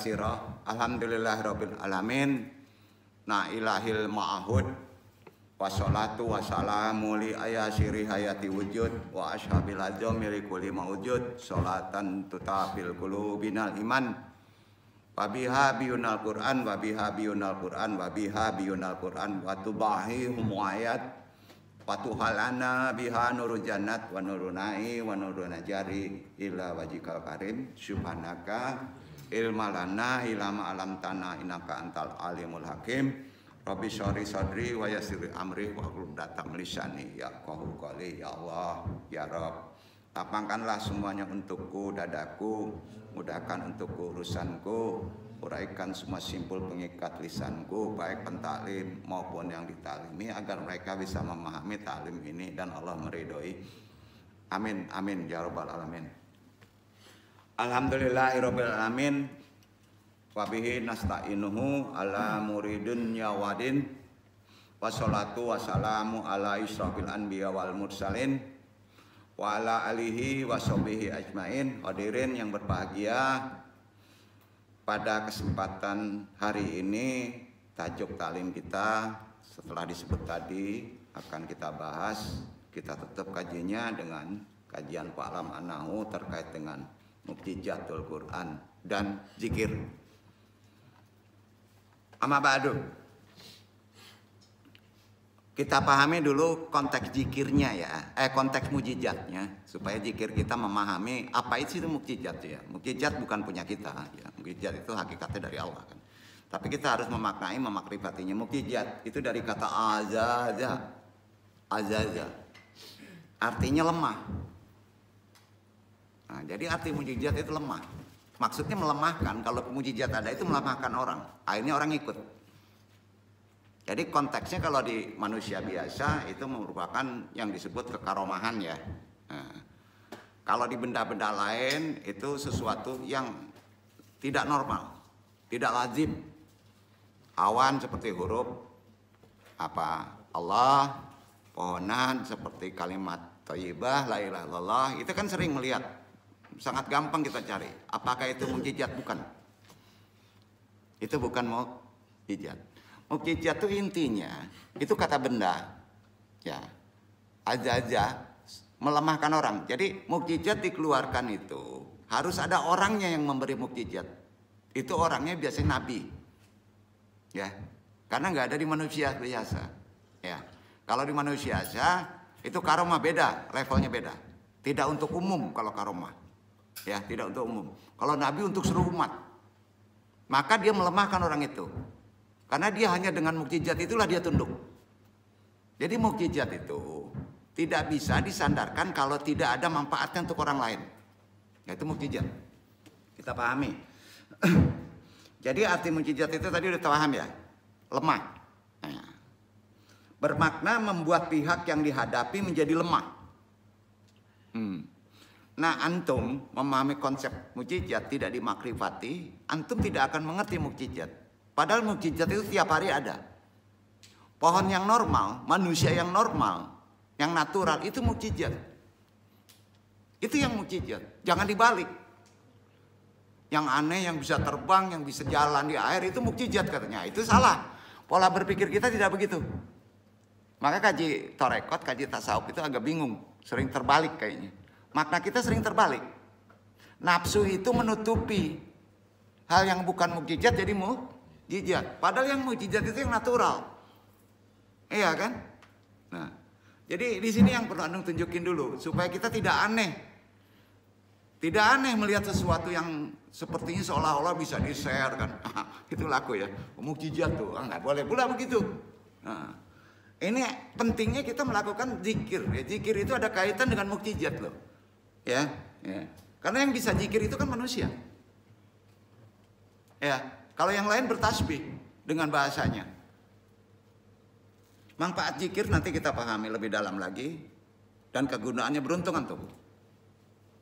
katsira. Alhamdulillahirabbil alamin. Na ilahil ma'ahud. Wassalatu wassalamu li ayasiri hayati wujud wa ashabil azami li kulli mawjud. Sholatan tutafil qulubinal iman. Wa biha biyunal Qur'an wa biha biyunal Qur'an wa biha biyunal Qur'an wa tubahihum ayat. Patuhalana biha nurul jannat wa nurunai wa nurun najari ila wajikal karim subhanaka ilmalana ilama alam tanah innaka antal alimul hakim rabbi syari sadri wa yassir amri wa hlul datam lisani ya qahu qali ya Allah ya Rabb. Lapangkanlah semuanya untukku dadaku, mudahkan untukku urusanku, uraikan semua simpul pengikat lisanku, baik pentaklim maupun yang ditalimi, agar mereka bisa memahami taklim ini dan Allah meridhoi. Amin, amin, ya rabbal alamin. Alhamdulillahirabbil alamin. Wabihi nasta'inuhu ala muridun yawadin. Wassalatu wassalamu ala israfil anbiya wal mursalin. Wa ala alihi wa sahbihi ajmain. Hadirin yang berbahagia, pada kesempatan hari ini tajuk taklim kita setelah disebut tadi akan kita bahas. Kita tetap kajinya dengan kajian Pak Alam An-Nahu terkait dengan mukjizatul Quran dan zikir. Amma ba'du. Kita pahami dulu konteks zikirnya ya, konteks mukjizatnya, supaya zikir kita memahami apa itu mukjizat ya. Mukjizat bukan punya kita ya. Mukjizat itu hakikatnya dari Allah kan. Tapi kita harus memaknai, memakrifatinya. Mukjizat itu dari kata azaza. Azaza. Artinya lemah. Nah, jadi arti mukjizat itu lemah. Maksudnya melemahkan. Kalau mukjizat ada itu melemahkan orang. Akhirnya orang ikut. Jadi konteksnya kalau di manusia biasa itu merupakan yang disebut kekaromahan ya. Nah, kalau di benda-benda lain itu sesuatu yang tidak normal, tidak lazim. Awan seperti huruf apa Allah, pohonan seperti kalimat thayyibah la ilaha illallah, itu kan sering melihat. Sangat gampang kita cari. Apakah itu mukjizat? Bukan. Itu bukan mukjizat. Mukjizat itu intinya itu kata benda ya, aja melemahkan orang. Jadi mukjizat dikeluarkan itu harus ada orangnya yang memberi mukjizat. Itu orangnya biasanya nabi ya, karena nggak ada di manusia biasa ya. Kalau di manusia biasa itu karomah beda, levelnya beda. Tidak untuk umum kalau karomah ya, tidak untuk umum. Kalau nabi untuk seluruh umat, maka dia melemahkan orang itu. Karena dia hanya dengan mukjizat itulah dia tunduk. Jadi mukjizat itu tidak bisa disandarkan kalau tidak ada manfaatnya untuk orang lain. Yaitu mukjizat. Kita pahami. Jadi arti mukjizat itu tadi udah paham ya. Lemah. Nah, bermakna membuat pihak yang dihadapi menjadi lemah. Nah, antum memahami konsep mukjizat tidak dimakrifati, antum tidak akan mengerti mukjizat. Padahal mukjizat itu tiap hari ada. Pohon yang normal, manusia yang normal, yang natural itu mukjizat. Itu yang mukjizat. Jangan dibalik. Yang aneh, yang bisa terbang, yang bisa jalan di air itu mukjizat katanya. Itu salah. Pola berpikir kita tidak begitu. Maka kaji torekot, kaji tasawuf itu agak bingung, sering terbalik kayaknya. Makna kita sering terbalik. Nafsu itu menutupi hal yang bukan mukjizat jadi mukjizat. Padahal yang mukjizat itu yang natural. Iya kan? Nah, jadi di sini yang perlu Anda tunjukin dulu supaya kita tidak aneh. Tidak aneh melihat sesuatu yang sepertinya seolah-olah bisa di-share kan. Itu laku ya. Mukjizat tuh. Enggak boleh pula begitu. Nah, ini pentingnya kita melakukan zikir. Ya, zikir itu ada kaitan dengan mukjizat loh. Ya. Karena yang bisa zikir itu kan manusia. Ya. Kalau yang lain bertasbih dengan bahasanya. Manfaat zikir nanti kita pahami lebih dalam lagi. Dan kegunaannya beruntung antum.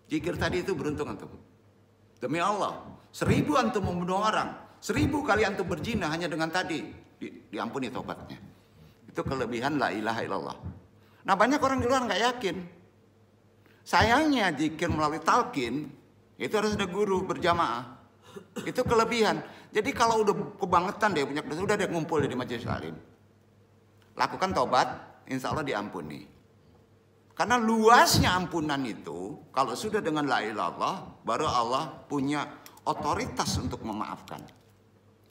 Zikir tadi itu beruntung antum. Demi Allah. 1000 antum membunuh orang. 1000 kali antum berzina hanya dengan tadi. Diampuni tobatnya. Itu kelebihan la ilaha illallah. Nah banyak orang di luar nggak yakin. Sayangnya zikir melalui talqin. Itu harus ada guru berjamaah. Itu kelebihan. Jadi kalau udah kebangetan deh punya dosa, udah deh ngumpul di majelis taklim. Lakukan tobat, insya Allah diampuni. Karena luasnya ampunan itu, kalau sudah dengan la ilaha illallah, baru Allah punya otoritas untuk memaafkan.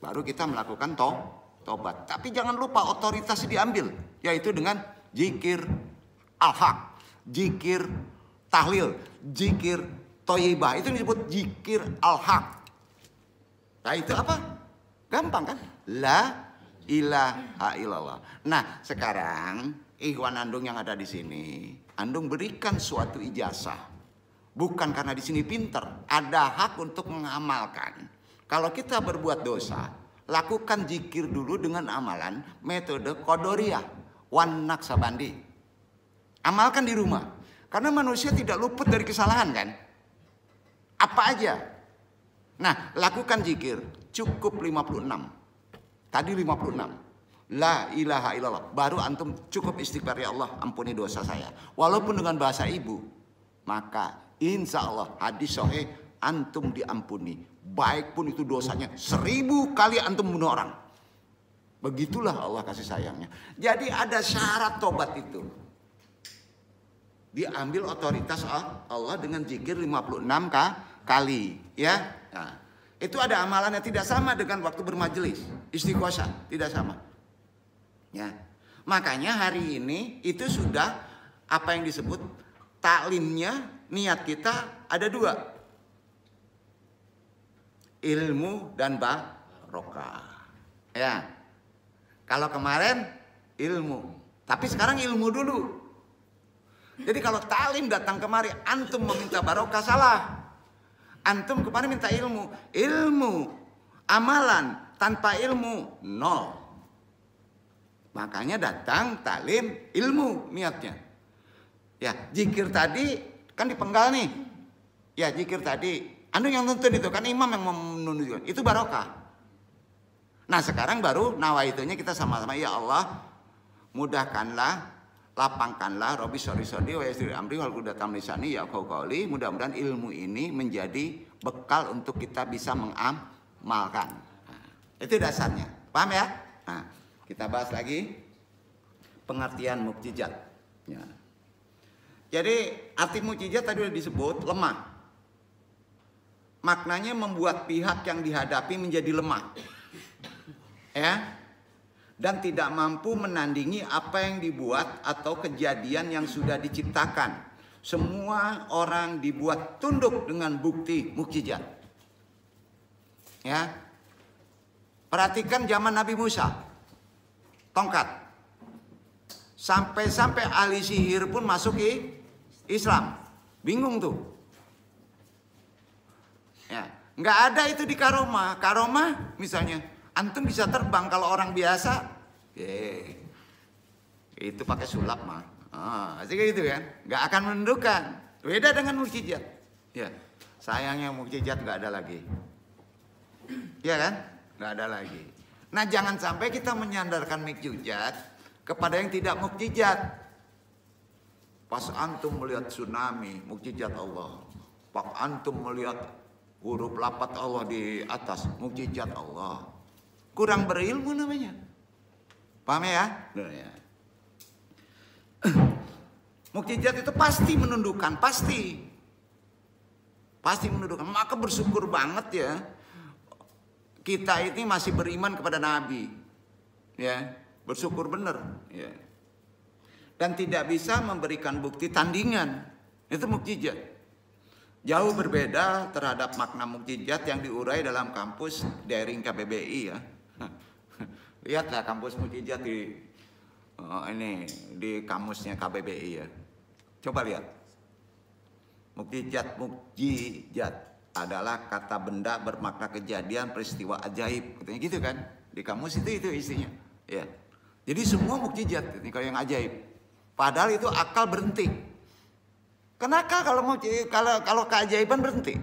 Baru kita melakukan tobat. Tapi jangan lupa otoritas diambil, yaitu dengan zikir al-haq, zikir tahlil, zikir thayyibah. Itu disebut zikir al-haq. Nah itu apa? Gampang kan? La ilaha illallah. Nah sekarang ikhwan Andung yang ada di sini, Andung berikan suatu ijazah. Bukan karena di sini pinter, ada hak untuk mengamalkan. Kalau kita berbuat dosa, lakukan zikir dulu dengan amalan metode Qadariyah, wan naksabandi. Amalkan di rumah. Karena manusia tidak luput dari kesalahan kan? Apa aja. Nah, lakukan zikir cukup 56. Tadi 56. La ilaha illallah. Baru antum cukup istighfar, ya Allah ampuni dosa saya. Walaupun dengan bahasa ibu, maka insya Allah hadis sahih antum diampuni. Baik pun itu dosanya 1000 kali antum bunuh orang. Begitulah Allah kasih sayangnya. Jadi ada syarat tobat itu. Diambil otoritas Allah dengan zikir 56 kali, ya. Nah, itu ada amalan yang tidak sama dengan waktu bermajelis istighosah, tidak sama. Ya. Makanya hari ini itu sudah apa yang disebut taklimnya, niat kita ada 2. Ilmu dan barokah. Ya. Kalau kemarin ilmu, tapi sekarang ilmu dulu. Jadi kalau taklim datang kemari antum meminta barokah salah. Antum kemarin minta ilmu, amalan tanpa ilmu nol. Makanya datang taklim ilmu niatnya. Ya, zikir tadi kan dipenggal nih. Ya, zikir tadi, anu yang nuntun itu kan imam yang menunjukkan. Itu barokah. Nah, sekarang baru nawaitunya kita sama-sama, ya Allah, mudahkanlah, lapangkanlah Robi sori wa yasir amri wal qudatam lisani ya qauli. Mudah-mudahan ilmu ini menjadi bekal untuk kita bisa mengamalkan. Nah, itu dasarnya. Paham ya? Nah, kita bahas lagi pengertian mukjizat. Ya. Jadi arti mukjizat tadi sudah disebut lemah. Maknanya membuat pihak yang dihadapi menjadi lemah. Ya. Dan tidak mampu menandingi apa yang dibuat atau kejadian yang sudah diciptakan. Semua orang dibuat tunduk dengan bukti mukjizat. Ya. Perhatikan zaman Nabi Musa. Tongkat. Sampai-sampai ahli sihir pun masuk Islam. Bingung tuh. Ya, nggak ada itu di karomah. Karomah misalnya antum bisa terbang, kalau orang biasa, itu pakai sulap mah, asik gitu kan, nggak akan menentukan. Beda dengan mukjizat, ya. Sayangnya mukjizat nggak ada lagi, ya kan, nggak ada lagi. Nah jangan sampai kita menyandarkan mukjizat kepada yang tidak mukjizat. Pas antum melihat tsunami, mukjizat Allah. Pas antum melihat huruf lapat Allah di atas, mukjizat Allah. Kurang berilmu namanya. Paham ya? Mukjizat itu pasti menundukkan, pasti menundukkan. Maka bersyukur banget ya, kita ini masih beriman kepada Nabi, ya, bersyukur benar, ya. Dan tidak bisa memberikan bukti tandingan, itu mukjizat. Jauh berbeda terhadap makna mukjizat yang diurai dalam kampus daring KBBI, ya. Lihatlah kampus mukjizat di kamusnya KBBI, ya. Coba lihat. Mukjizat adalah kata benda bermakna kejadian peristiwa ajaib, katanya gitu kan? Di kamus itu isinya, ya. Jadi semua mukjizat ini kalau yang ajaib. Padahal itu akal berhenti. Kenapa kalau keajaiban berhenti?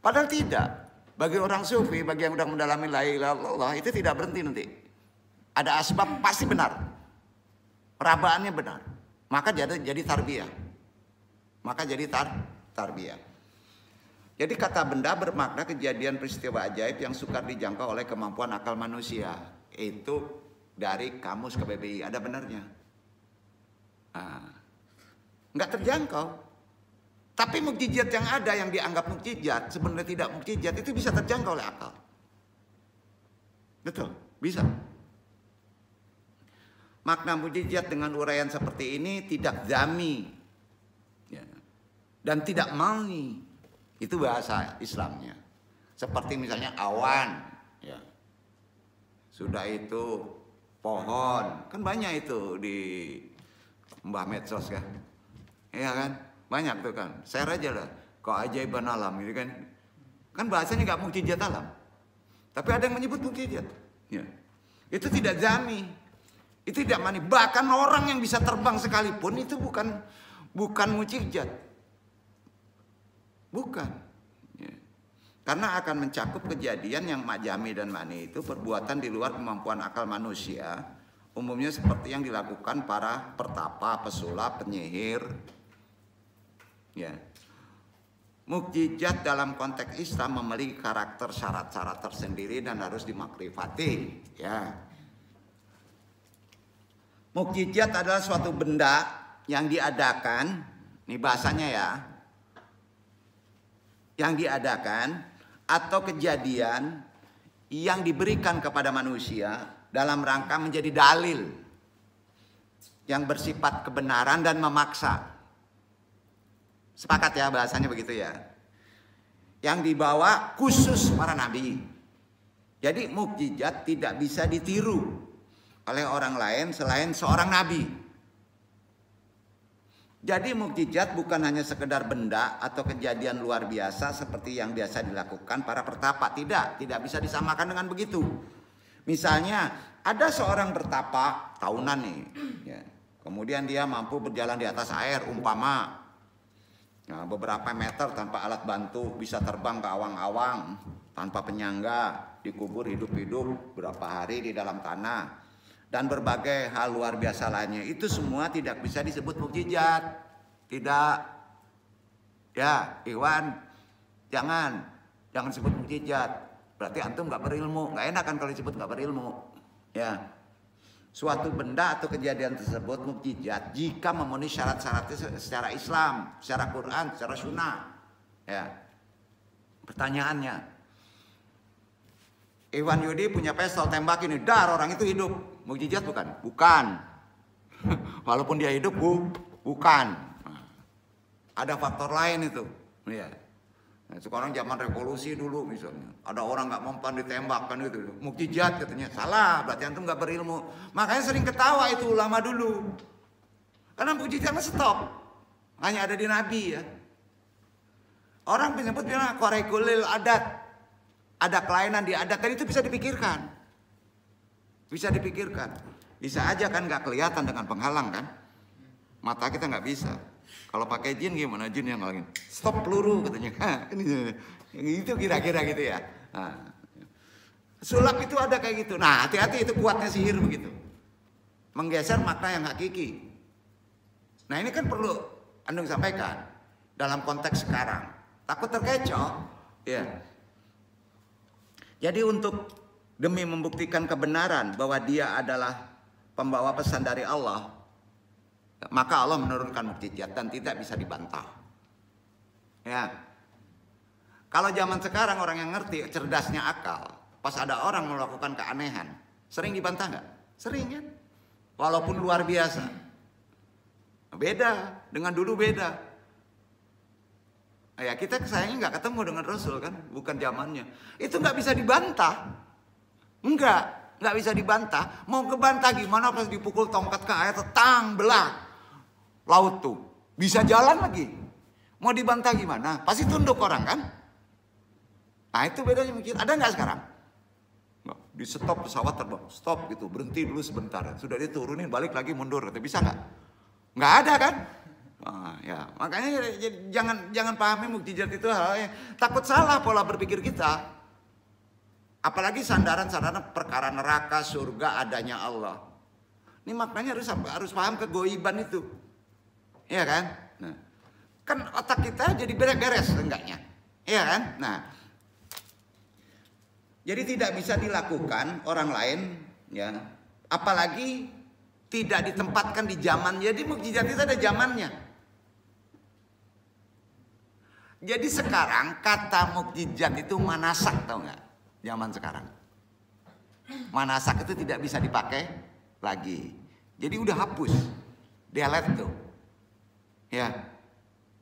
Padahal tidak. Bagi orang sufi, bagi yang sudah mendalami la ilaha illallah, itu tidak berhenti nanti. Ada asbab pasti benar. Perabaannya benar. Maka jadi tarbiyah. Tarbiyah. Jadi kata benda bermakna kejadian peristiwa ajaib yang sukar dijangkau oleh kemampuan akal manusia. Itu dari kamus KBBI, ada benarnya. Nggak terjangkau. Tapi mukjizat yang ada yang dianggap mukjizat sebenarnya tidak mukjizat, itu bisa terjangkau oleh akal. Betul, bisa. Makna mukjizat dengan uraian seperti ini tidak zami, ya, dan tidak malni. Itu bahasa Islamnya. Seperti misalnya awan, ya. Sudah itu pohon, kan banyak itu di Mbah Medsos kan, iya kan, banyak tuh kan. Share aja lah, keajaiban alam gitu kan. Kan bahasanya nggak mukjizat alam, tapi ada yang menyebut mukjizat. Ya. Itu tidak zami, itu tidak mani. Bahkan orang yang bisa terbang sekalipun itu bukan mukjizat, bukan. Ya. Karena akan mencakup kejadian yang majami dan mani itu perbuatan di luar kemampuan akal manusia, umumnya seperti yang dilakukan para pertapa, pesulap, penyihir. Ya. Mukjizat dalam konteks Islam memiliki karakter syarat-syarat tersendiri dan harus dimakrifati. Ya. Mukjizat adalah suatu benda yang diadakan, ini bahasanya ya, yang diadakan atau kejadian yang diberikan kepada manusia dalam rangka menjadi dalil yang bersifat kebenaran dan memaksa. Sepakat ya bahasanya begitu ya. Yang dibawa khusus para nabi. Jadi mukjizat tidak bisa ditiru oleh orang lain selain seorang nabi. Jadi mukjizat bukan hanya sekedar benda atau kejadian luar biasa seperti yang biasa dilakukan para pertapa. Tidak bisa disamakan dengan begitu. Misalnya ada seorang bertapa tahunan nih, ya. Kemudian dia mampu berjalan di atas air umpama beberapa meter tanpa alat bantu, bisa terbang ke awang-awang tanpa penyangga, dikubur hidup-hidup berapa hari di dalam tanah, dan berbagai hal luar biasa lainnya. Itu semua tidak bisa disebut mukjizat. Tidak. Ya, Iwan, jangan sebut mukjizat. Berarti antum nggak berilmu. Nggak enak kan kalau disebut nggak berilmu. Ya. Suatu benda atau kejadian tersebut mukjizat jika memenuhi syarat-syaratnya secara Islam, secara Quran, secara Sunnah. Ya. Pertanyaannya, Iwan Yudi punya pistol tembak ini, dar orang itu hidup. Mukjizat bukan? Bukan. Walaupun dia hidup, bukan. Ada faktor lain itu. Ya. Nah, sekarang zaman revolusi dulu misalnya, ada orang nggak mempan ditembak kan gitu, mukjizat katanya. Salah, berarti antum nggak berilmu. Makanya sering ketawa itu ulama dulu, karena mukjizatnya stop, hanya ada di Nabi ya. Orang menyebut bilang korekulil adat, ada kelainan di adat, tadi itu bisa dipikirkan, bisa aja kan nggak kelihatan dengan penghalang kan, mata kita nggak bisa. Kalau pakai jin gimana? Jin yang lagi stop peluru katanya. Itu kira-kira gitu ya. Nah, sulap itu ada kayak gitu. Nah, hati-hati itu kuatnya sihir begitu. Menggeser makna yang hakiki. Nah, ini kan perlu Andung sampaikan dalam konteks sekarang. Takut terkecoh. Ya. Jadi untuk demi membuktikan kebenaran bahwa dia adalah pembawa pesan dari Allah, maka Allah menurunkan mukjizat dan tidak bisa dibantah. Ya. Kalau zaman sekarang orang yang ngerti cerdasnya akal, pas ada orang melakukan keanehan, sering dibantah nggak? Sering kan? Walaupun luar biasa. Beda dengan dulu beda. Ya kita sayangnya nggak ketemu dengan Rasul kan, bukan zamannya. Itu nggak bisa dibantah. Nggak bisa dibantah. Mau kebantah gimana pas dipukul tongkat ke air, tetang belah. Laut tuh bisa jalan lagi, mau dibantah gimana? Pasti tunduk orang kan? Nah itu bedanya mungkin. Ada nggak sekarang? Nggak, di stop pesawat terbang, stop gitu, berhenti dulu sebentar. Sudah diturunin balik lagi mundur, bisa nggak? Nggak ada kan? Nah, ya makanya jangan pahami mukjizat itu hal yang takut salah pola berpikir kita. Apalagi sandaran-sandaran perkara neraka, surga, adanya Allah. Ini maknanya harus paham kegoiban itu. Iya kan? Nah, kan otak kita jadi beres-beres enggaknya. Iya kan? Nah, jadi tidak bisa dilakukan orang lain, ya, apalagi tidak ditempatkan di zaman. Jadi mukjizat itu ada zamannya. Jadi sekarang kata mukjizat itu manasak, tahu nggak? Zaman sekarang manasak itu tidak bisa dipakai lagi. Jadi udah hapus, delete tuh. Ya,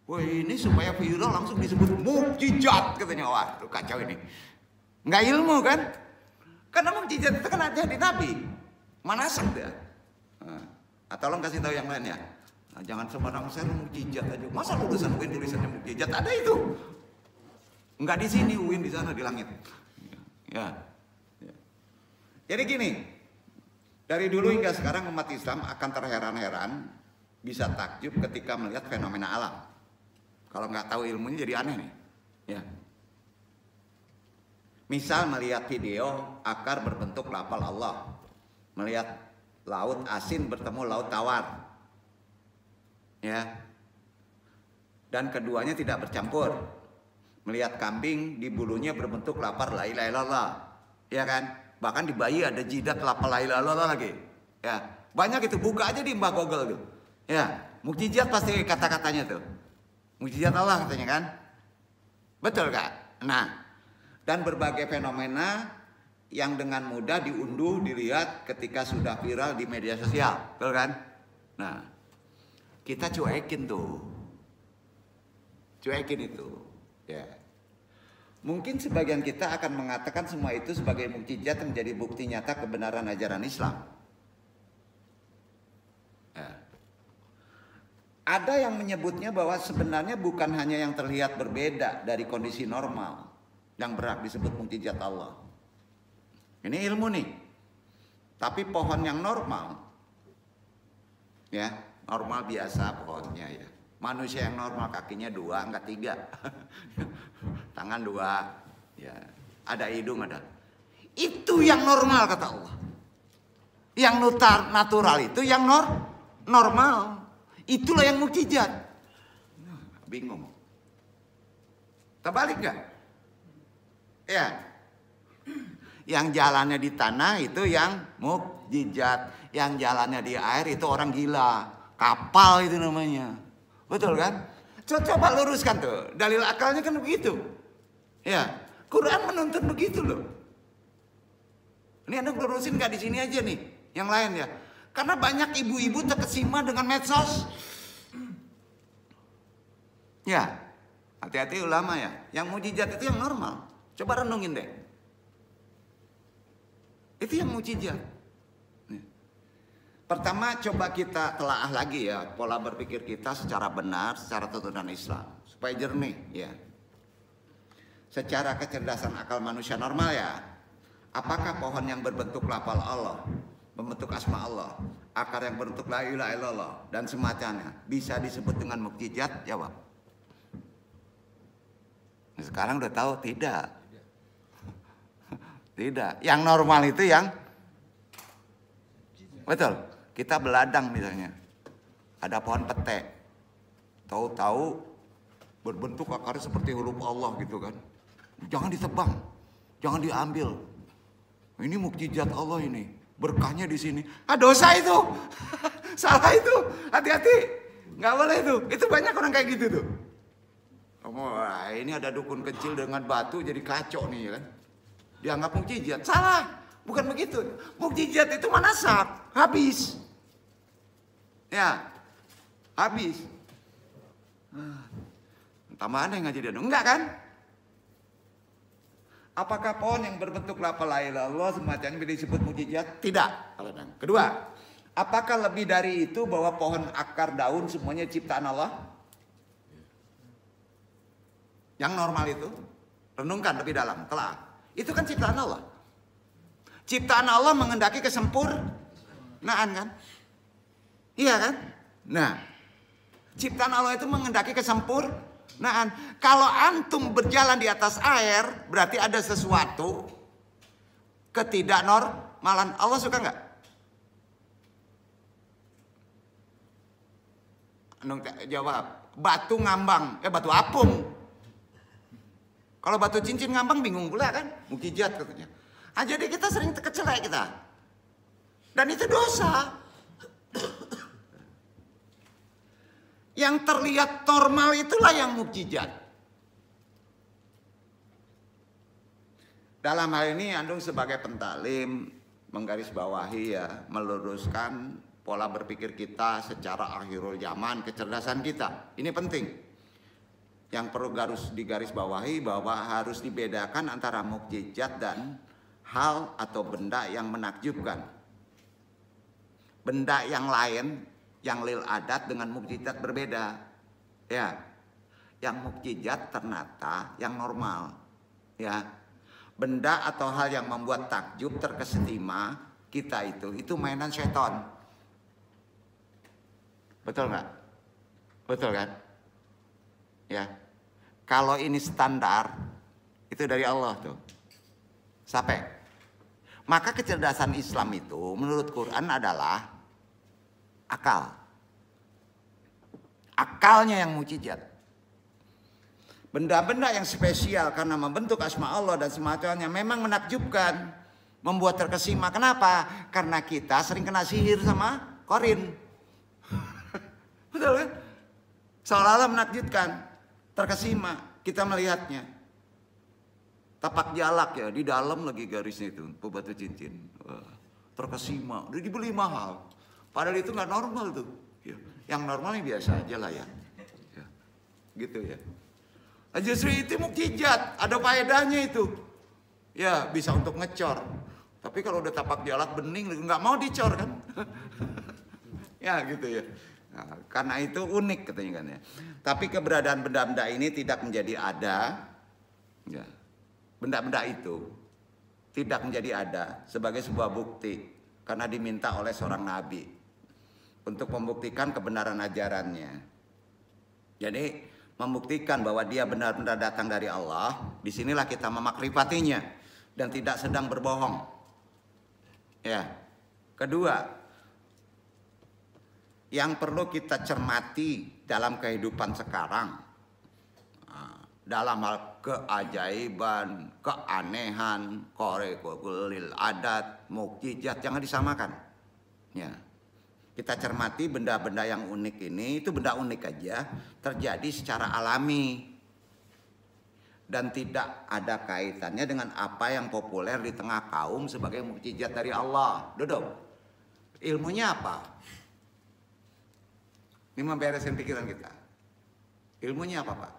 wah ini supaya viral langsung disebut mukjizat katanya. Wah, tuh kacau ini. Nggak ilmu kan? Karena mukjizat itu kan ada di Nabi. Manasak dia. Nah, tolong kasih tahu yang lain ya. Nah, jangan sembarang share mukjizat aja. Masa lulusan UIN tulisannya mukjizat? Ada itu. Enggak di sini, UIN di sana di langit. Ya. Jadi gini, dari dulu hingga sekarang umat Islam akan terheran-heran, bisa takjub ketika melihat fenomena alam. Kalau nggak tahu ilmunya jadi aneh nih. Ya. Misal melihat video akar berbentuk lafal Allah, melihat laut asin bertemu laut tawar, ya, dan keduanya tidak bercampur. Melihat kambing di bulunya berbentuk lapar la ilaha illallah, ya kan? Bahkan di bayi ada jidat lapar la ilaha illallah lagi, ya. Banyak itu, buka aja di Mbah Google tuh, ya. Mukjizat pasti kata-katanya tuh, mukjizat Allah katanya kan, betul kak? Nah, dan berbagai fenomena yang dengan mudah diunduh, dilihat ketika sudah viral di media sosial, betul kan? Nah, kita cuekin tuh, cuekin itu, ya. Mungkin sebagian kita akan mengatakan semua itu sebagai mukjizat menjadi bukti nyata kebenaran ajaran Islam. Ya. Ada yang menyebutnya bahwa sebenarnya bukan hanya yang terlihat berbeda dari kondisi normal yang berhak disebut mukjizat Allah. Ini ilmu nih. Tapi pohon yang normal, ya, normal biasa pohonnya ya. Manusia yang normal kakinya 2, enggak 3. Tangan 2, ya. Ada hidung ada. Itu yang normal kata Allah. Yang natural itu yang normal. Itulah yang mukjizat. Bingung. Terbalik enggak? Ya. Yang jalannya di tanah itu yang mukjizat. Yang jalannya di air itu orang gila. Kapal itu namanya. Betul kan? Coba luruskan tuh. Dalil akalnya kan begitu. Ya, Quran menuntut begitu loh. Ini Anda lurusin gak di sini aja nih, yang lain ya. Karena banyak ibu-ibu terkesima dengan medsos. Ya, hati-hati ulama ya. Yang mukjizat itu yang normal. Coba renungin deh. Itu yang mukjizat. Pertama coba kita telaah lagi ya pola berpikir kita secara benar, secara tuntunan Islam supaya jernih ya. Secara kecerdasan akal manusia normal ya. Apakah pohon yang berbentuk lafal Allah, membentuk asma Allah, akar yang berbentuk la ilaha illallah dan semacamnya bisa disebut dengan mukjizat? Jawab. Sekarang udah tahu tidak. Tidak. Yang normal itu yang betul. Kita beladang misalnya, ada pohon pete, tahu-tahu berbentuk akarnya seperti huruf Allah gitu kan. Jangan ditebang, jangan diambil. Ini mukjizat Allah ini, berkahnya di sini. Dosa itu, salah itu, hati-hati, nggak boleh itu. Itu banyak orang kayak gitu tuh. Wah, ini ada dukun kecil dengan batu jadi kacau nih kan. Dianggap mukjizat, salah. Bukan begitu. Mukjizat itu manasak, habis. Ya, habis. Tambahan yang ngaji dia enggak kan? Apakah pohon yang berbentuk lafal la ilaha illallah semacamnya bisa disebut mukjizat? Tidak. Kedua, apakah lebih dari itu bahwa pohon, akar, daun semuanya ciptaan Allah? Yang normal itu, renungkan lebih dalam, telah. Itu kan ciptaan Allah. Ciptaan Allah mengendaki kesempurnaan kan? Iya kan? Nah, ciptaan Allah itu mengendaki kesempurnaan. Kalau antum berjalan di atas air, berarti ada sesuatu ketidaknormalan. Allah suka nggak? Jawab. Batu ngambang, batu apung. Kalau batu cincin ngambang bingung pula kan, mukjizat katanya. Ah, jadi kita sering kecelek kita. Dan itu dosa. Yang terlihat normal itulah yang mukjizat. Dalam hal ini Andung sebagai pentalim menggarisbawahi ya, meluruskan pola berpikir kita secara akhirul zaman, kecerdasan kita. Ini penting. Yang perlu digarisbawahi bahwa harus dibedakan antara mukjizat dan hal atau benda yang menakjubkan. Benda yang lain, yang lil adat dengan mukjizat berbeda. Ya, yang mukjizat ternyata yang normal. Ya, benda atau hal yang membuat takjub terkesima kita itu mainan setan. Betul nggak? Betul kan? Ya, kalau ini standar itu dari Allah tuh. Sampai. Maka kecerdasan Islam itu menurut Quran adalah akal. Akalnya yang mukjizat. Benda-benda yang spesial karena membentuk asma Allah dan semacamnya memang menakjubkan, membuat terkesima. Kenapa? Karena kita sering kena sihir sama korin. Betul kan? Seolah-olah menakjubkan, terkesima kita melihatnya. Tapak jalak ya, di dalam lagi garisnya itu, batu cincin. Wah, terkesima, udah dibeli mahal. Padahal itu nggak normal tuh. Ya, yang normalnya biasa aja lah ya. Ya, gitu ya. Justru itu mukjizat, ada faedahnya itu. Ya, bisa untuk ngecor. Tapi kalau udah tapak jalak bening, nggak mau dicor kan? Ya gitu ya. Nah, karena itu unik katanya kan ya. Tapi keberadaan benda-benda ini tidak menjadi ada. Ya, benda-benda itu tidak menjadi ada sebagai sebuah bukti karena diminta oleh seorang nabi untuk membuktikan kebenaran ajarannya. Jadi membuktikan bahwa dia benar-benar datang dari Allah, disinilah kita memakrifatinya dan tidak sedang berbohong. Ya, kedua, yang perlu kita cermati dalam kehidupan sekarang, dalam hal keajaiban, keanehan, korekulil adat, mukjizat, jangan disamakan. Ya. Kita cermati benda-benda yang unik ini, itu benda unik aja, terjadi secara alami. Dan tidak ada kaitannya dengan apa yang populer di tengah kaum sebagai mukjizat dari Allah. Duduk. Ilmunya apa? Ini membereskan pikiran kita. Ilmunya apa Pak?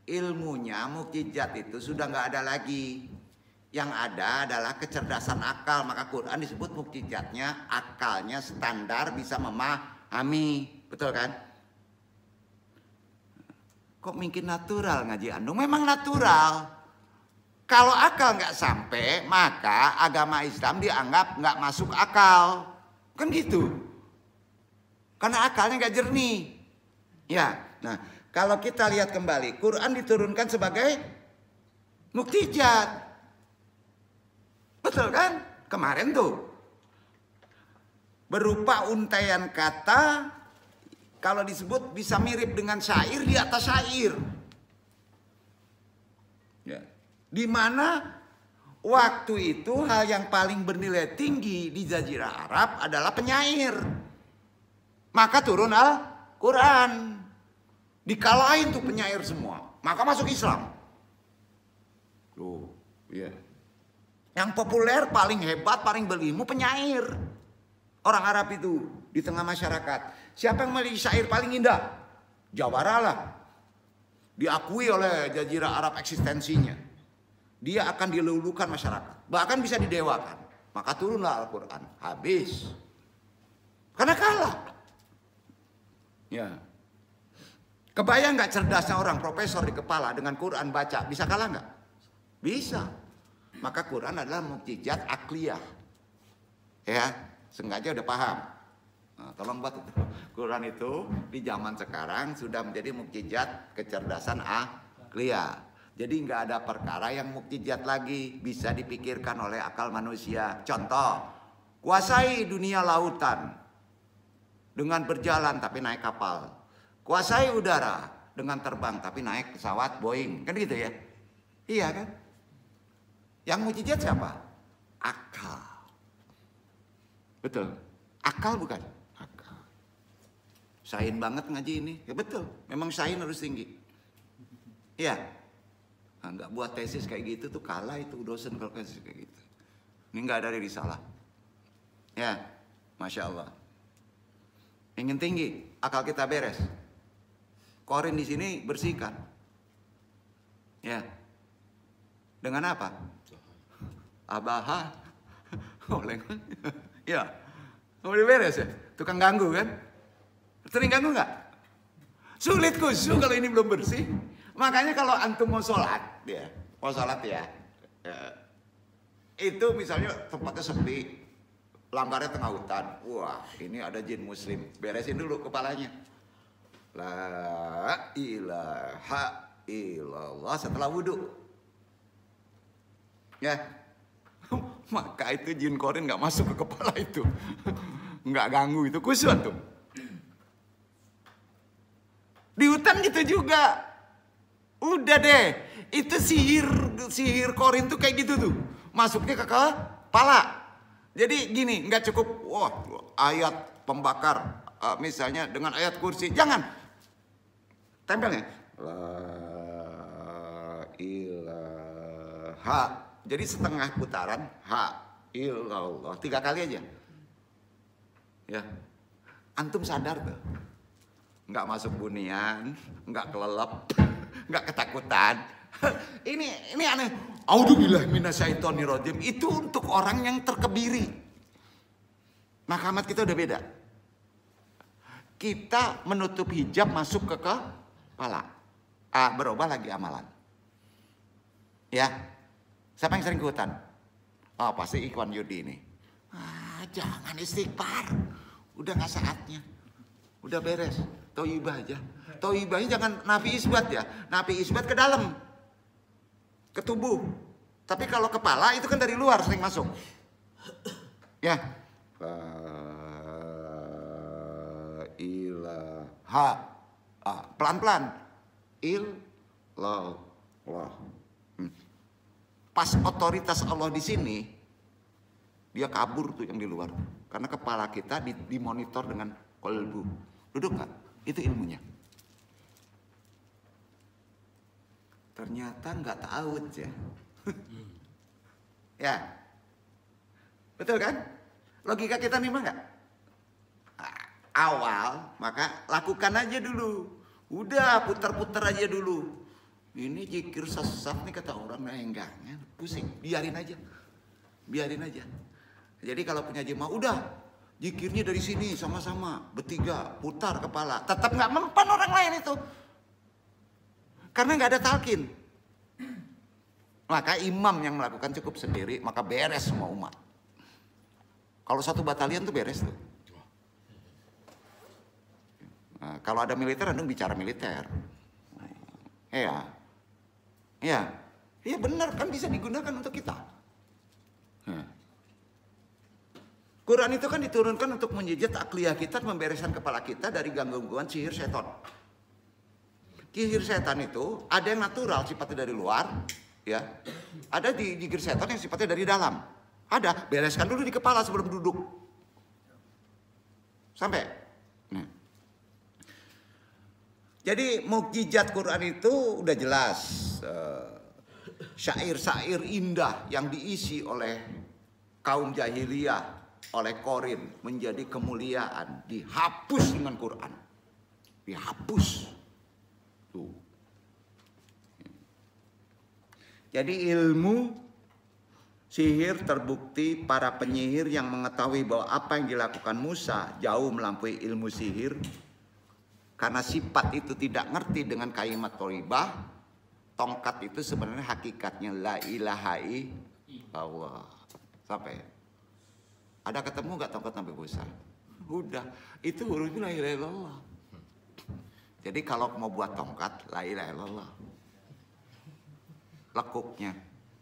Ilmunya mukjizat itu sudah nggak ada lagi. Yang ada adalah kecerdasan akal. Maka Quran disebut mukjizatnya, akalnya standar bisa memahami. Betul kan? Kok mungkin natural ngaji Andung? Memang natural. Kalau akal nggak sampai, maka agama Islam dianggap nggak masuk akal. Kan gitu. Karena akalnya nggak jernih. Ya, nah kalau kita lihat kembali, Quran diturunkan sebagai mukjizat. Betul kan? Kemarin tuh berupa untaian kata, kalau disebut bisa mirip dengan syair di atas syair. Ya. Di mana waktu itu hal yang paling bernilai tinggi di Jazirah Arab adalah penyair. Maka turun Al-Quran. Dikalahin tuh penyair semua. Maka masuk Islam. Loh, iya. Yang populer, paling hebat, paling berilmu penyair. Orang Arab itu di tengah masyarakat. Siapa yang memiliki syair paling indah? Jawara lah. Diakui oleh Jazirah Arab eksistensinya. Dia akan dilulukan masyarakat. Bahkan bisa didewakan. Maka turunlah Al-Quran. Habis. Karena kalah. Ya. Kebayang nggak cerdasnya orang profesor di kepala dengan Quran baca. Bisa kalah nggak? Bisa. Maka Quran adalah mukjizat akliyah. Ya, sengaja udah paham. Nah, tolong buat itu. Quran itu di zaman sekarang sudah menjadi mukjizat kecerdasan akliyah. Jadi nggak ada perkara yang mukjizat lagi bisa dipikirkan oleh akal manusia. Contoh, kuasai dunia lautan dengan berjalan tapi naik kapal. Kuasai udara dengan terbang tapi naik pesawat Boeing. Kan gitu ya. Iya kan? Yang mujizat siapa? Akal. Betul. Akal bukan? Akal. Sain banget ngaji ini. Ya betul. Memang sain harus tinggi. Iya. Nah, nggak buat tesis kayak gitu tuh kalah itu dosen kalau tesis kayak gitu. Ini nggak ada risalah. Ya, Masya Allah. Ingin tinggi, akal kita beres. Korin di sini bersihkan. Ya. Dengan apa? Abaha. Oleh. Ya. Udah beres ya? Tukang ganggu kan? Sering ganggu nggak? Sulit khusyuk kalau ini belum bersih. Makanya kalau antum mau sholat ya, itu misalnya tempatnya sepi, langgarnya tengah hutan. Wah, ini ada jin muslim. Beresin dulu kepalanya. La ilaha illallah setelah wudhu. Ya, maka itu jin korin nggak masuk ke kepala itu, nggak ganggu itu khusyuk tuh. Di hutan gitu juga. Udah deh, itu sihir korin tuh kayak gitu tuh, masuknya ke kepala. Jadi gini, nggak cukup, wah ayat pembakar, misalnya dengan ayat kursi, jangan tempelnya. La ilaha, jadi setengah putaran, ha illallah, 3 kali aja. Ya, antum sadar tuh, nggak masuk bunian, nggak kelelep. Nggak ketakutan. Ini aneh. A'udzubillah minasyaitonirrajim. Itu untuk orang yang terkebiri. Makamat kita udah beda. Kita menutup hijab masuk ke kepala. Berubah lagi amalan. Ya. Siapa yang sering ke hutan? Oh, pasti Ikhwan Yudi ini. Jangan istighfar. Udah nggak saatnya. Udah beres. Thayyibah aja. Thayyibahnya jangan nafi isbat ya. Nafi isbat ke dalam. Ke tubuh. Tapi kalau kepala itu kan dari luar sering masuk. Ya. Ilaha. Pelan-pelan. Illallah. Pas otoritas Allah di sini, dia kabur tuh yang di luar. Karena kepala kita dimonitor dengan kolbu. Duduk nggak? Itu ilmunya. Ternyata nggak tahu aja. Ya, betul kan? Logika kita nih mah nggak? Awal, maka lakukan aja dulu. Udah putar-putar aja dulu. Ini zikir sesat nih kata orang, nah enggaknya pusing, biarin aja, biarin aja. Jadi kalau punya jemaah, udah zikirnya dari sini sama-sama bertiga, putar kepala, tetap nggak mempan orang lain itu. Karena nggak ada talqin. Maka imam yang melakukan cukup sendiri, maka beres semua umat. Kalau satu batalion tuh beres tuh. Nah, kalau ada militer, Anda bicara militer. Iya, iya benar kan bisa digunakan untuk kita. Quran itu kan diturunkan untuk menjejat akliyah kita, membereskan kepala kita dari gangguan sihir setan. Sihir setan itu ada yang natural sifatnya dari luar, ya. Ada sihir setan yang sifatnya dari dalam. Ada, bereskan dulu di kepala sebelum duduk. Sampai. Nah. Jadi mukjizat Quran itu udah jelas. Syair-syair indah yang diisi oleh kaum jahiliyah, oleh Korin menjadi kemuliaan, dihapus dengan Quran. Dihapus. Tuh. Jadi ilmu sihir terbukti para penyihir yang mengetahui bahwa apa yang dilakukan Musa jauh melampaui ilmu sihir. Karena sifat itu tidak ngerti dengan kalimat thayyibah. Tongkat itu sebenarnya hakikatnya la ilaha illallah. Sampai. Ada ketemu nggak tongkat Nabi Musa? Udah, itu hurufnya la ilaha illallah. Jadi kalau mau buat tongkat, la ilaha illallah. Lekuknya.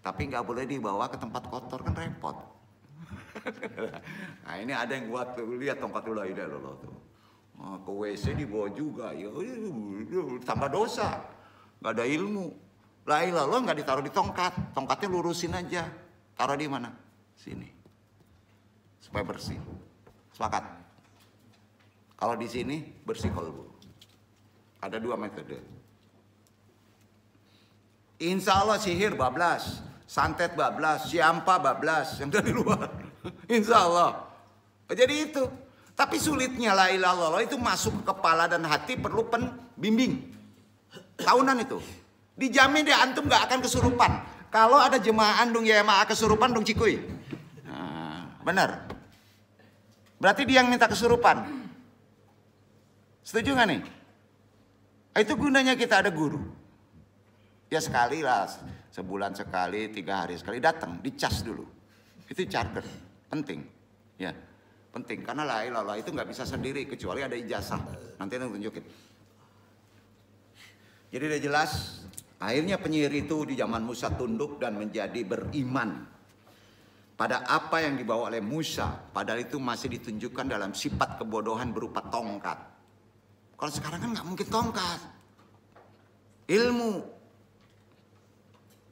Tapi nggak boleh dibawa ke tempat kotor, kan repot. Nah ini ada yang buat, lihat tongkat la ilaha illallah tuh. Ke WC dibawa juga, ya tambah dosa. Nggak ada ilmu. La ilaha illallah nggak ditaruh di tongkat, tongkatnya lurusin aja. Taruh di mana? Sini. Supaya bersih. Sepakat? Kalau di sini bersih kolbu. Ada 2 metode. Insya Allah sihir bablas, santet bablas, siampa bablas yang dari luar. Insya Allah. Jadi itu. Tapi sulitnya la ilaha illallah itu masuk ke kepala dan hati perlu pembimbing. Tahunan itu. Dijamin deh antum gak akan kesurupan. Kalau ada jemaah andung ya ma'a kesurupan dong cikuy. Nah, benar. Berarti dia yang minta kesurupan. Setuju gak nih? Itu gunanya kita ada guru. Ya sekali lah, sebulan sekali, 3 hari sekali datang, dicas dulu. Itu charter, penting. Ya, penting karena la ilaha illallah itu nggak bisa sendiri kecuali ada ijazah. Nanti aku tunjukin. Jadi udah jelas, akhirnya penyihir itu di zaman Musa tunduk dan menjadi beriman pada apa yang dibawa oleh Musa. Padahal itu masih ditunjukkan dalam sifat kebodohan berupa tongkat. Kalau sekarang kan nggak mungkin tongkat. Ilmu.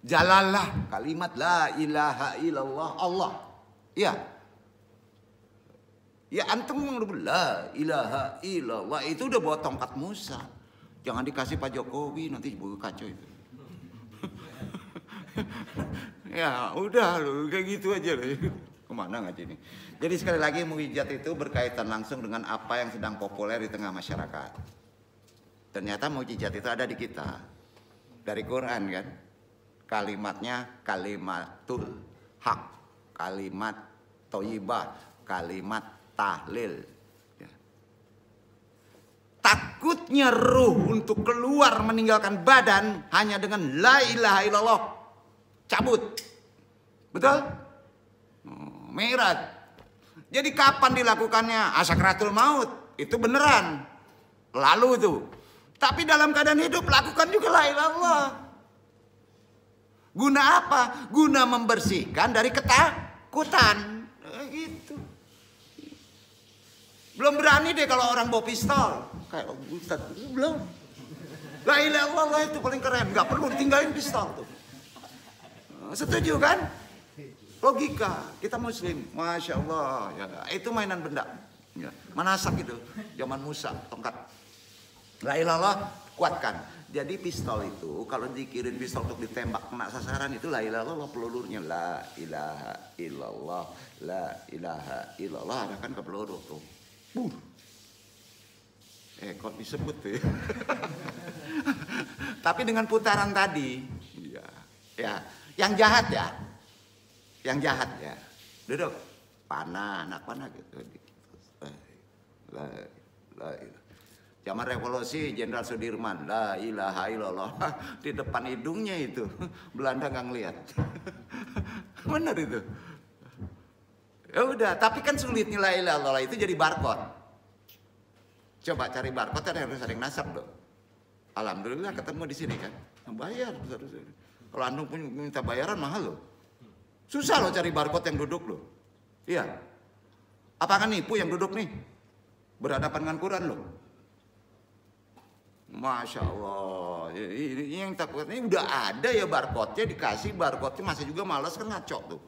Jalalah kalimat la ilaha illallah Allah. Ya. Ya antum ngomong la ilaha illallah itu udah bawa tongkat Musa. Jangan dikasih Pak Jokowi nanti kacau itu. Ya udah loh kayak gitu aja loh. Kemana ngaji ini? Jadi sekali lagi mukjizat itu berkaitan langsung dengan apa yang sedang populer di tengah masyarakat. Ternyata mukjizat itu ada di kita. Dari Quran kan. Kalimatnya kalimatul hak, kalimat thayyibah, kalimat tahlil. Ya. Takutnya ruh untuk keluar meninggalkan badan hanya dengan la ilaha illallah. Cabut. Betul? Mi'raj. Jadi kapan dilakukannya? Sakratul maut. Itu beneran. Lalu itu. Tapi dalam keadaan hidup lakukan juga la ilaha illallah. Guna apa? Guna membersihkan dari ketakutan. Gitu. Belum berani deh kalau orang bawa pistol. Kayak Ustaz, belum. La ilaha illallah itu paling keren. Gak perlu tinggalin pistol tuh. Setuju kan? Logika. Kita muslim. Masya Allah. Ya, itu mainan benda. Ya. Manasak itu. Zaman Musa. Tongkat. La ilaha illallah kuatkan. Jadi pistol itu kalau dikirim pistol untuk ditembak kena sasaran itu la ilaha illallah pelururnya la ilaha illallah la ilaha illallah ada kan ke peluru tuh. Kok disebut tuh ya. Tapi dengan putaran tadi ya yang jahat ya. Yang jahat ya. Duduk. Panah, anak panah gitu. La ilaha. Zaman revolusi Jenderal Sudirman, la ilaha illallah di depan hidungnya itu Belanda nggak ngelihat. Benar itu. Ya udah, tapi kan sulitnya la ilaha illallah itu jadi barcode. Coba cari barcode ada harus ada yang nasab loh. Alhamdulillah ketemu di sini kan. Bayar. Kalau antum punya minta bayaran mahal loh. Susah loh cari barcode yang duduk loh. Iya. Apakah nipu yang duduk nih? Berhadapan dengan Quran loh. Masya Allah, ini yang takutnya udah ada ya barcode-nya dikasih barcode-nya masih juga malas kan ngaco tuh.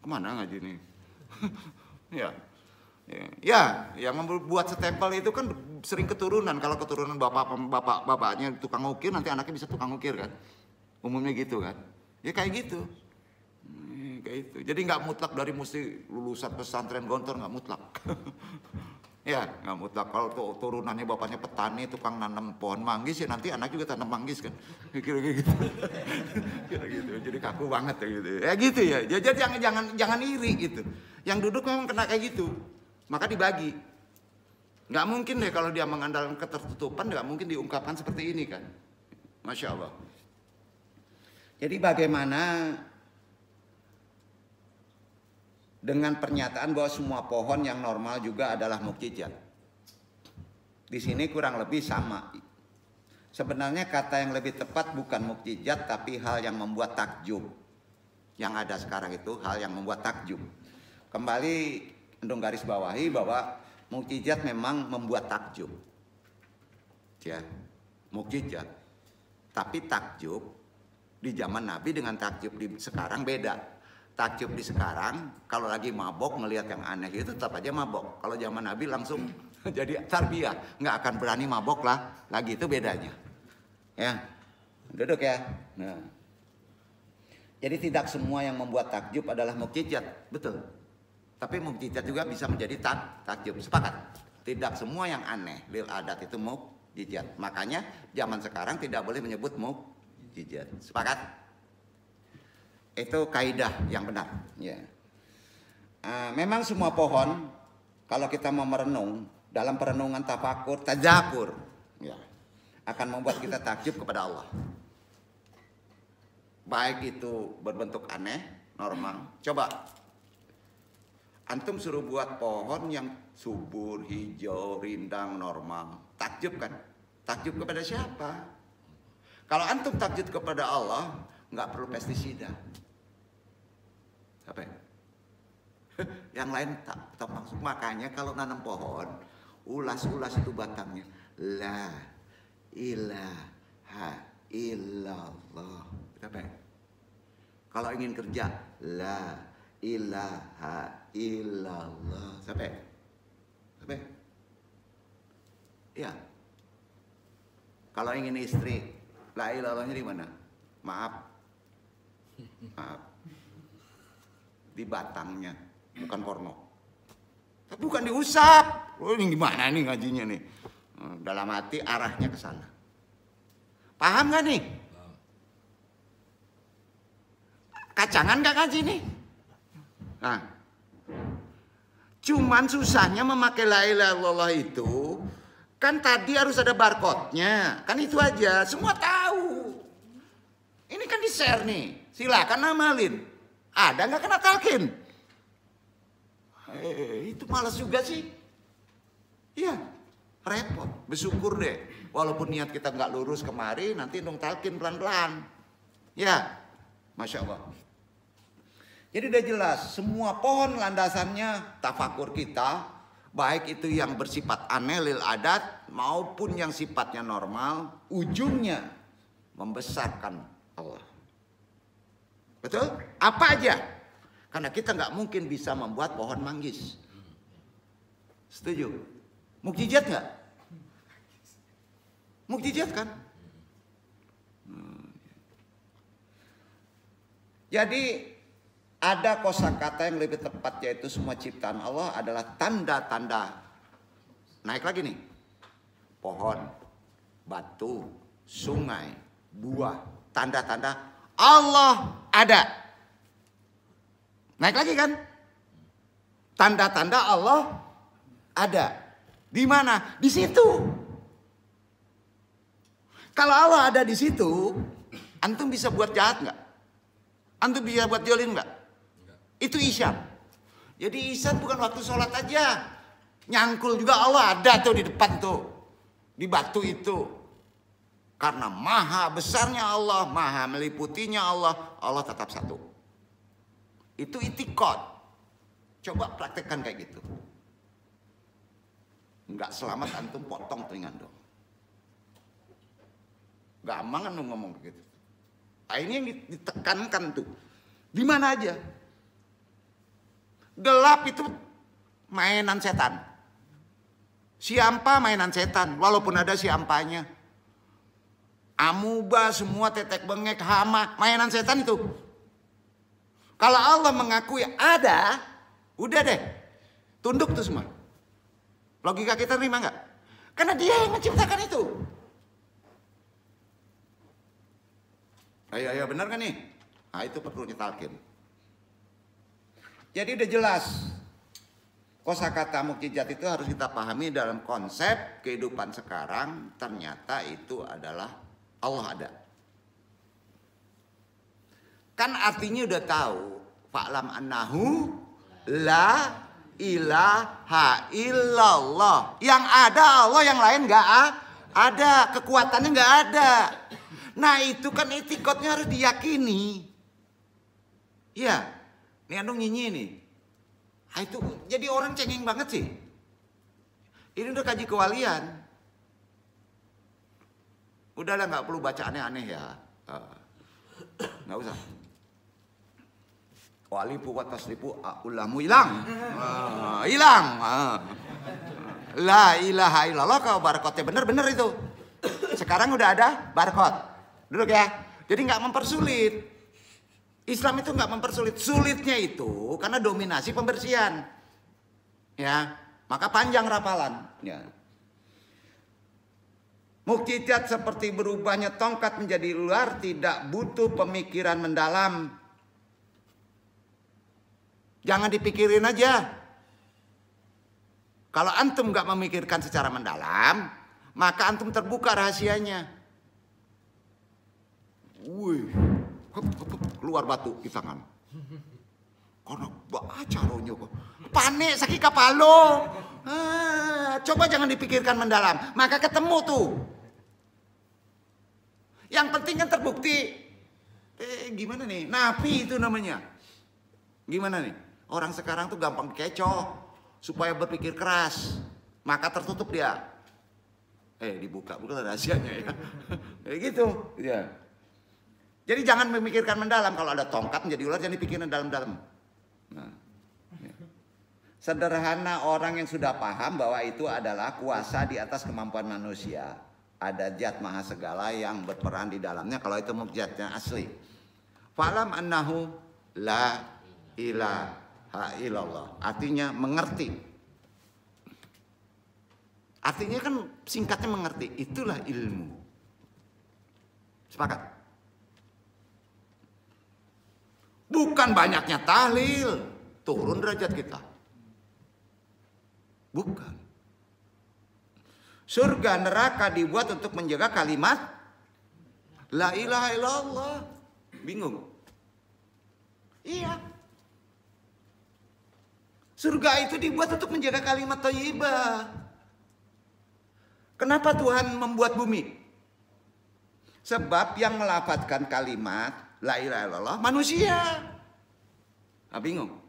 Kemana ngaji nih? Ya, yang membuat stempel itu kan sering keturunan. Kalau keturunan bapaknya tukang ukir nanti anaknya bisa tukang ukir kan? Umumnya gitu kan? Ya kayak gitu. Kayak itu. Jadi nggak mutlak dari mesti lulusan pesantren Gontor nggak mutlak. Ya, nggak mutlak. Kalau turunannya bapaknya petani, tukang nanam pohon manggis, ya nanti anak juga tanam manggis kan. Kira-kira gitu. Kira-gitu. Jadi kaku banget ya gitu. Ya gitu ya. Jadi jangan iri gitu. Yang duduk memang kena kayak gitu. Maka dibagi. Nggak mungkin deh kalau dia mengandalkan ketertutupan, nggak mungkin diungkapkan seperti ini kan. Masya Allah. Jadi bagaimana dengan pernyataan bahwa semua pohon yang normal juga adalah mukjizat. Di sini kurang lebih sama. Sebenarnya kata yang lebih tepat bukan mukjizat tapi hal yang membuat takjub. Yang ada sekarang itu hal yang membuat takjub. Kembali endung garis bawahi bahwa mukjizat memang membuat takjub. Ya, mukjizat. Tapi takjub Di zaman Nabi dengan takjub di sekarang beda. Takjub di sekarang kalau lagi mabok ngelihat yang aneh itu tetap aja mabok. Kalau zaman Nabi langsung jadi tarbiyah, nggak akan berani mabok lah. Lagi itu bedanya. Ya, duduk ya. Nah, jadi tidak semua yang membuat takjub adalah mukjizat, betul. Tapi mukjizat juga bisa menjadi takjub. Sepakat? Tidak semua yang aneh lil adat itu mukjizat. Makanya zaman sekarang tidak boleh menyebut mukjizat. Sepakat? Itu kaidah yang benar. Ya. Memang semua pohon kalau kita mau merenung dalam perenungan tafakur, tadzakur, ya, akan membuat kita takjub kepada Allah. Baik itu berbentuk aneh, normal. Coba antum suruh buat pohon yang subur, hijau, rindang, normal. Takjub kan? Takjub kepada siapa? Kalau antum takjub kepada Allah, nggak perlu pestisida. Apa ya? Yang lain tak maksud. Makanya kalau nanam pohon, ulas-ulas itu batangnya. La ilaha illallah. Apa ya? Kalau ingin kerja, la ilaha illallah. Sampai? Sampai? Ya. Kalau ingin istri, la ilallahnya di mana? Maaf. Maaf. Di batangnya, bukan porno. Tapi bukan diusap. Oh, ini gimana nih ngajinya nih? Dalam hati arahnya ke sana. Paham gak nih? Kacangan gak ngaji nih? Nah, cuman susahnya memakai la ilaha illallah itu kan tadi harus ada barcode-nya. Kan itu aja, semua tahu. Ini kan di-share nih. Silakan amalin. Ada nggak kena talqin? Itu malas juga sih. Iya, repot. Bersyukur deh. Walaupun niat kita nggak lurus kemari, nanti dong talqin pelan-pelan. Ya, Masya Allah. Jadi udah jelas, semua pohon landasannya tafakur kita, baik itu yang bersifat aneh lil adat maupun yang sifatnya normal, ujungnya membesarkan Allah. Betul? Apa aja? Karena kita nggak mungkin bisa membuat pohon manggis. Setuju? Mukjizat nggak? Mukjizat kan? Jadi ada kosakata yang lebih tepat, yaitu semua ciptaan Allah adalah tanda-tanda. Naik lagi nih. Pohon, batu, sungai, buah, tanda-tanda Allah ada. Naik lagi kan? Tanda-tanda Allah ada. Di mana? Di situ. Kalau Allah ada di situ, antum bisa buat jahat nggak? Antum bisa buat jolim nggak? Itu ihsan. Jadi ihsan bukan waktu sholat aja. Nyangkul juga Allah ada tuh di depan tuh. Di batu itu. Karena maha besarnya Allah, maha meliputinya Allah, Allah tetap satu. Itu itikad. Coba praktekkan kayak gitu. Enggak selamat antum potong telinga dong. Gampang kan ngomong begitu. Nah, ini yang ditekankan tuh. Di mana aja. Gelap itu mainan setan. Siampa mainan setan, walaupun ada siampanya. Amuba, semua tetek bengek, hama, mainan setan itu. Kalau Allah mengakui ada, udah deh. Tunduk tuh semua. Logika kita terima nggak? Karena dia yang menciptakan itu. Ayo, benar kan nih? Nah, itu perlu ditalkin. Jadi udah jelas. Kosakata mukjizat itu harus kita pahami dalam konsep kehidupan sekarang. Ternyata itu adalah Allah ada. Kan artinya udah tahu. Fa'lam annahu la ilaha illallah. Yang ada Allah, yang lain gak ada. Kekuatannya gak ada. Nah itu kan itikadnya harus diyakini. Iya. Ini andung nyinyi nih. Nah, itu jadi orang cengeng banget sih. Ini udah kaji kewalian. Udahlah nggak perlu baca aneh-aneh ya. Nggak usah. Walipu wa taslipu ulamu hilang. Hilang. La ilaha illallah kalau barcode-nya bener itu. Sekarang udah ada barcode. Duduk ya. Jadi nggak mempersulit. Islam itu nggak mempersulit. Sulitnya itu karena dominasi pembersihan. Ya, maka panjang rapalan. Ya. Mukjizat seperti berubahnya tongkat menjadi ular tidak butuh pemikiran mendalam. Jangan dipikirin aja. Kalau antum nggak memikirkan secara mendalam, maka antum terbuka rahasianya. Wih, keluar batu di tangan. Karena baca rohnya kok. Panik sakit kapalo. Coba jangan dipikirkan mendalam, maka ketemu tuh. Yang penting kan terbukti. Gimana nih? Napi itu namanya. Gimana nih? Orang sekarang tuh gampang kecoh supaya berpikir keras, maka tertutup dia. Dibuka, bukan rahasianya ya. Kayak gitu. Ya. Jadi jangan memikirkan mendalam. Kalau ada tongkat menjadi ular, jangan dipikirin dalam-dalam. Nah, ya. Sederhana orang yang sudah paham bahwa itu adalah kuasa di atas kemampuan manusia. Ada zat maha segala yang berperan di dalamnya. Kalau itu mukjizatnya asli. Falam annahu la ilaha illallah. Artinya mengerti. Artinya kan singkatnya mengerti. Itulah ilmu. Sepakat? Bukan banyaknya tahlil. Turun derajat kita. Bukan. Surga neraka dibuat untuk menjaga kalimat la ilaha illallah. Bingung? Iya. Surga itu dibuat untuk menjaga kalimat thayyibah. Kenapa Tuhan membuat bumi? Sebab yang melafadzkan kalimat la ilaha illallah manusia. Bingung?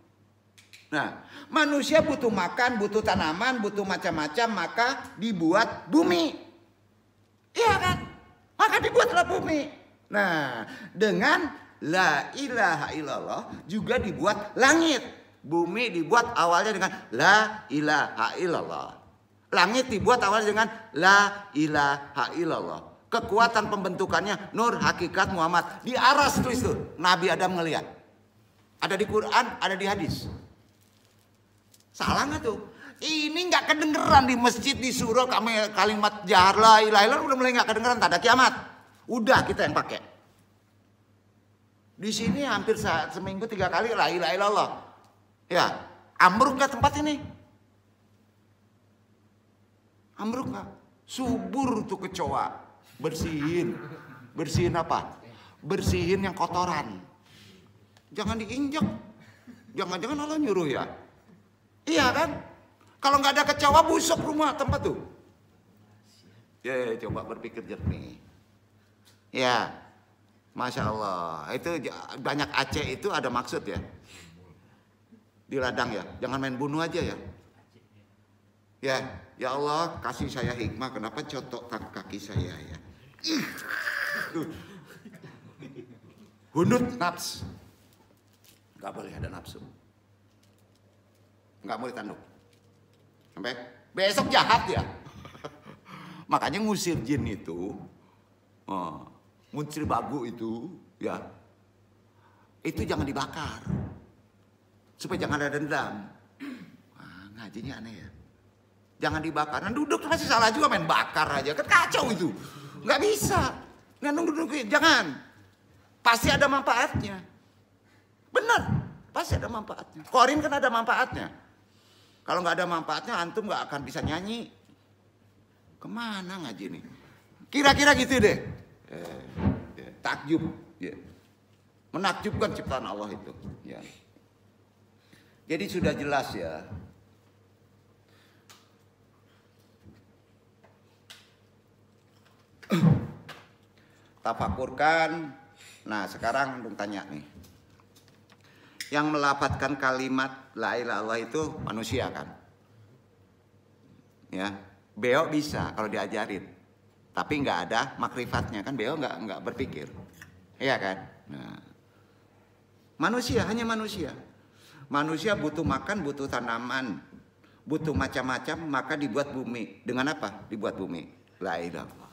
Nah, manusia butuh makan, butuh tanaman, butuh macam-macam, maka dibuat bumi. Iya kan? Maka dibuatlah bumi. Nah, dengan la ilaha illallah juga dibuat langit. Bumi dibuat awalnya dengan la ilaha illallah. Langit dibuat awalnya dengan la ilaha illallah. Kekuatan pembentukannya nur hakikat Muhammad. Di aras tulis tuh Nabi Adam ngelihat. Ada di Quran, ada di hadis. Salah nggak tuh? Ini nggak kedengeran di masjid, di surau kalimat jahar la ilaha illallah udah mulai nggak kedengeran, tak ada kiamat. Udah kita yang pakai. Di sini hampir seminggu 3 kali la ilaha illallah. Ya, ambruk nggak tempat ini? Ambruk nggak? Subur tuh kecoa. Bersihin. Bersihin apa? Bersihin yang kotoran. Jangan diinjak. Jangan-jangan Allah nyuruh ya. Iya kan? Kalau nggak ada kecoa busuk rumah tempat tuh. Ya, coba berpikir jernih. Ya, Masya Allah. Itu banyak Aceh itu ada maksud ya. Di ladang ya. Jangan main bunuh aja ya. Ya Allah kasih saya hikmah. Kenapa cotokkan kaki saya ya? Hunut nafs. Nggak boleh ada nafsu. Nggak boleh tanduk. Sampai besok jahat ya. Makanya ngusir jin itu, ngusir bagu itu, ya, itu jangan dibakar, supaya jangan ada dendam. Ngajinya aneh ya. Jangan dibakar. Nah duduk masih salah juga main bakar aja, kan kacau itu. Nggak bisa. Nggak duduk, jangan. Pasti ada manfaatnya. Benar, pasti ada manfaatnya. Korin kan ada manfaatnya. Kalau nggak ada manfaatnya, antum nggak akan bisa nyanyi. Kemana ngaji nih? Kira-kira gitu deh. Takjub, ya. Menakjubkan ciptaan Allah itu. Ya. Jadi sudah jelas ya. Tafakurkan. Nah sekarang antum tanya nih. Yang melafadzkan kalimat la ilaha illallah itu manusia kan? Ya, beo bisa kalau diajarin, tapi nggak ada makrifatnya kan, beo nggak berpikir. Iya kan? Nah, manusia, hanya manusia. Manusia butuh makan, butuh tanaman, butuh macam-macam, maka dibuat bumi. Dengan apa? Dibuat bumi. La ilaha illallah.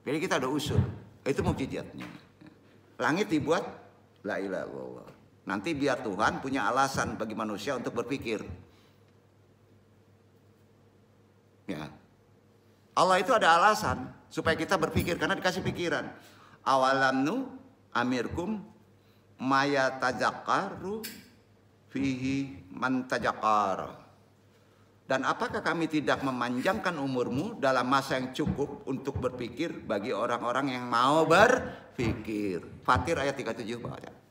Jadi kita ada usul. Itu mukjizatnya. Langit dibuat, la ilaha illallah. Nanti biar Tuhan punya alasan bagi manusia untuk berpikir. Ya. Allah itu ada alasan supaya kita berpikir karena dikasih pikiran. Awalamnu amirkum maya tajakaru fihi man tajakar. Dan apakah kami tidak memanjangkan umurmu dalam masa yang cukup untuk berpikir bagi orang-orang yang mau berpikir. Fatir ayat 37 baca.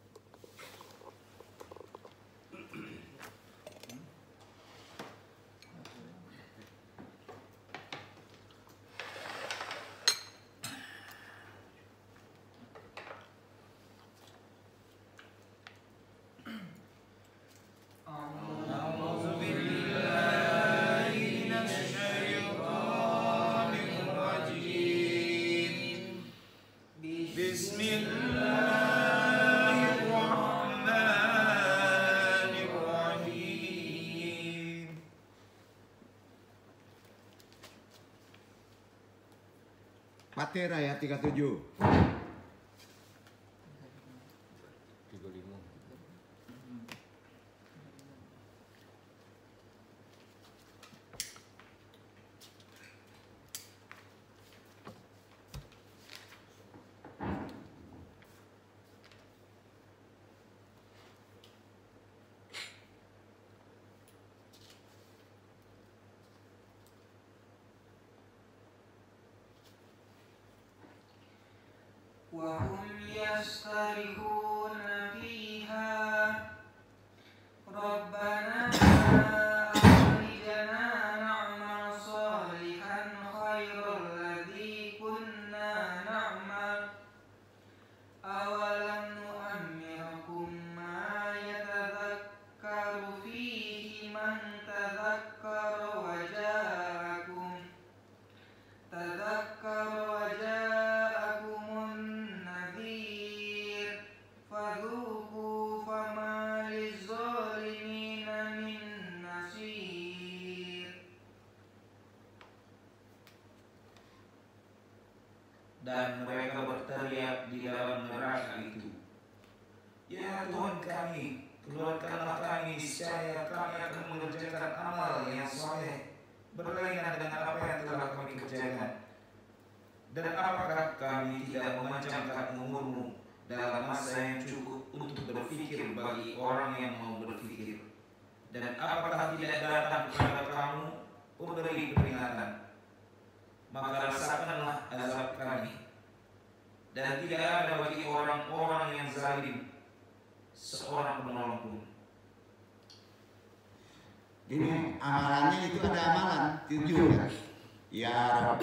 Fatir ayat 37. وهم يصطرخون فيها ربنا أخرجنا نعمل صالحا غير الذي كنا نعمل أولم نؤمركم ما يتذكر فيه من تذكر وجاءكم فذوقوا فما للظالمين من نصير. Dan mereka berteriak di dalam neraka itu, ya Tuhan kami, keluarkanlah kami, niscaya kami akan mengerjakan amal yang soleh berlainan dengan apa yang telah kami kerjakan. Dan apakah kami tidak memanjangkan umurmu dalam masa yang cukup untuk berpikir bagi orang yang mau berpikir? Dan apakah tidak datang kepada kamu pemberi peringatan? Maka rasakanlah azab kami. Dan tidak ada bagi orang-orang yang zalim seorang penolong pun. Ini amalannya itu ada amalan 7 kan? Ya Rabb.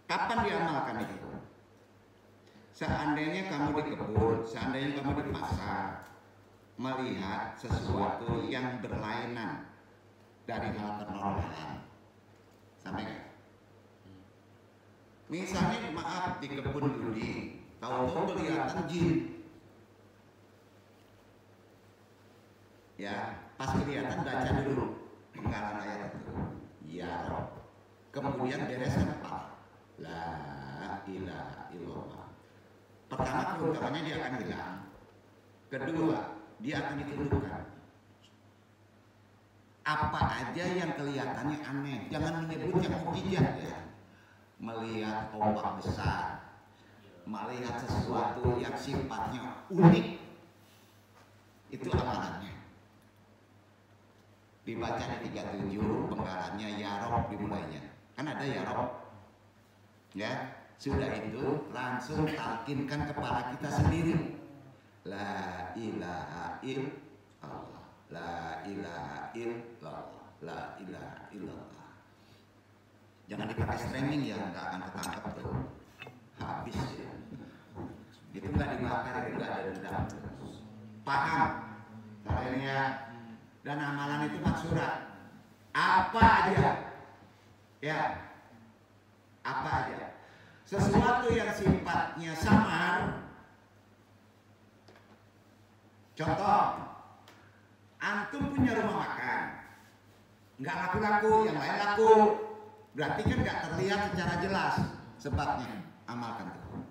Kapan diamalkan itu? Seandainya kamu di kebun, seandainya kamu di pasar, melihat sesuatu yang berlainan dari hal kenormalan. Sampai nggak? Misalnya maaf di kebun judi, tahu-tahu kelihatan jin. Ya, pas kelihatan baca dulu penggalan ayat itu. Ya Rabb. Kemudian bereskan apa? La ilaha illallah. Pertama keutamannya dia akan hilang. Kedua, dia akan ditundukkan. Apa aja yang kelihatannya aneh, jangan menyebut yang mukjizat ya. Melihat ombak besar, melihat sesuatu yang sifatnya unik, itu amalannya. Dibaca di 37 penggalannya ya Rob dimulainya. Kan ada ya Rob. Ya, sudah itu langsung talkinkan kepala kita sendiri. La ilaha illallah. La ilaha illallah. La ilaha illallah. Jangan dipakai streaming ya, nggak akan ketangkap tuh. Habis ya. Itu nggak dibakar, itu nggak ada dendam. Paham? Caranya. Dan amalan itu maksurat. Apa aja? Ya, apa aja? sesuatu yang sifatnya samar. Contoh, antum punya rumah makan, nggak laku-laku, yang lain laku, berarti kan nggak terlihat secara jelas sebabnya. Amalkan tuh.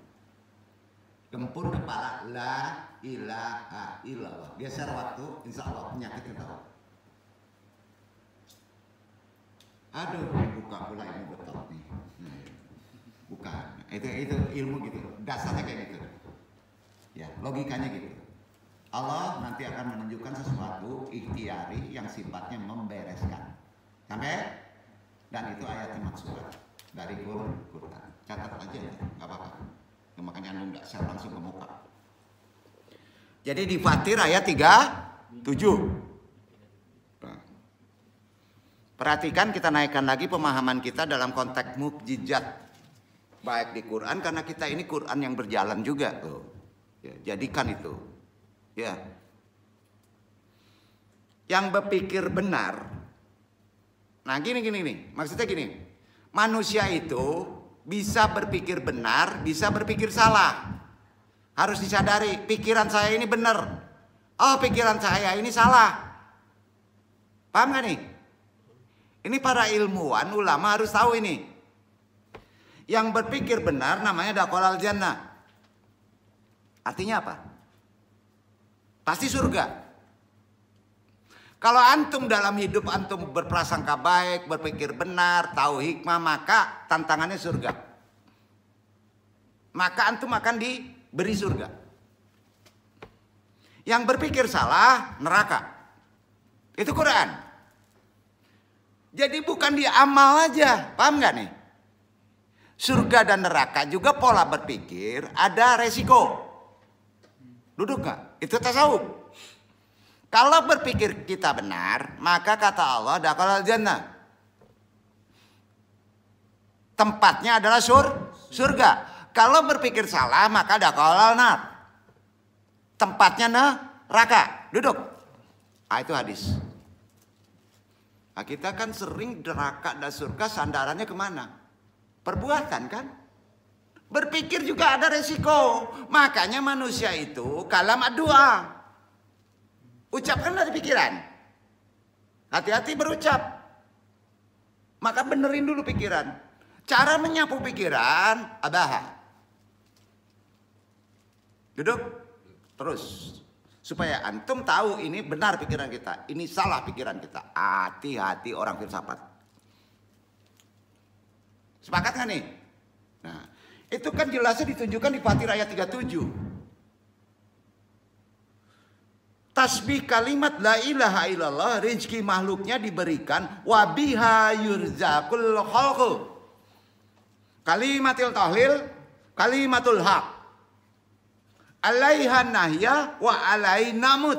Gempur kepala, la ilaha illallah. Geser waktu, insya Allah penyakitnya tahu. Aduh, buka pula ini betul nih. Bukan, itu ilmu gitu. Dasarnya kayak gitu. Ya, logikanya gitu. Allah nanti akan menunjukkan sesuatu ikhtiari yang sifatnya membereskan. Sampai? Dan itu ayatnya maksudnya dari Quran. Catat aja ya, nggak apa-apa. Makanya anda nggak share langsung ke muka. Jadi di Fatir ayat 37. Perhatikan, kita naikkan lagi pemahaman kita dalam konteks mukjizat baik di Quran, karena kita ini Quran yang berjalan juga tuh. Ya, jadikan itu. Ya. Yang berpikir benar. Nah, gini nih. Maksudnya gini. Manusia itu bisa berpikir benar, bisa berpikir salah. Harus disadari, pikiran saya ini benar. Oh, pikiran saya ini salah. Paham gak nih? Ini para ilmuwan, ulama harus tahu ini. Yang berpikir benar namanya dakhalal jannah. Artinya apa? Pasti surga. Kalau antum dalam hidup antum berprasangka baik, berpikir benar, tahu hikmah, maka tantangannya surga. Maka antum akan diberi surga. Yang berpikir salah, neraka. Itu Quran. Jadi bukan di amal aja, paham gak nih? Surga dan neraka juga pola berpikir, ada resiko. Duduk gak? Itu tasawuf. Kalau berpikir kita benar, maka kata Allah dakhalal jannah. Tempatnya adalah surga. Kalau berpikir salah, maka dakhalal nar. Tempatnya neraka. Duduk. Itu hadis. Nah, kita kan sering neraka dan surga sandarannya kemana? Perbuatan kan? Berpikir juga ada resiko. Makanya manusia itu kalam doa. Ucapkan dari pikiran. Hati-hati berucap. Maka benerin dulu pikiran. Cara menyapu pikiran, abaha. Duduk. Terus. Supaya antum tahu ini benar pikiran kita. Ini salah pikiran kita. Hati-hati orang filsafat. Sepakat gak nih? Nah, itu kan jelasnya ditunjukkan di Fatir ayat 37. Tasbih kalimat la ilaha illallah, rezeki makhluknya diberikan, wabiha yurzaqul khalqu. Kalimatul tahlil, kalimatul haq. Alaiha nahya wa alai namut.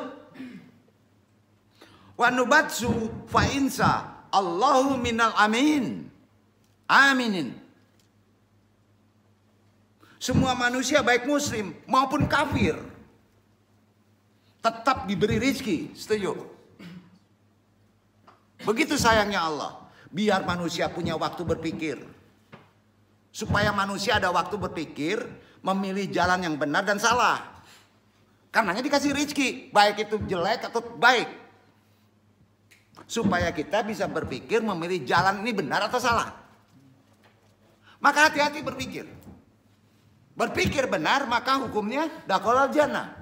Wa nubatsu fa insa Allahu minal amin. Aminin. Semua manusia baik muslim maupun kafir tetap diberi rezeki, setuju? Begitu sayangnya Allah, biar manusia punya waktu berpikir. Supaya manusia ada waktu berpikir, memilih jalan yang benar dan salah. Karenanya dikasih rezeki, baik itu jelek atau baik. Supaya kita bisa berpikir, memilih jalan ini benar atau salah. Maka hati-hati berpikir. Berpikir benar, maka hukumnya dakhalal jannah.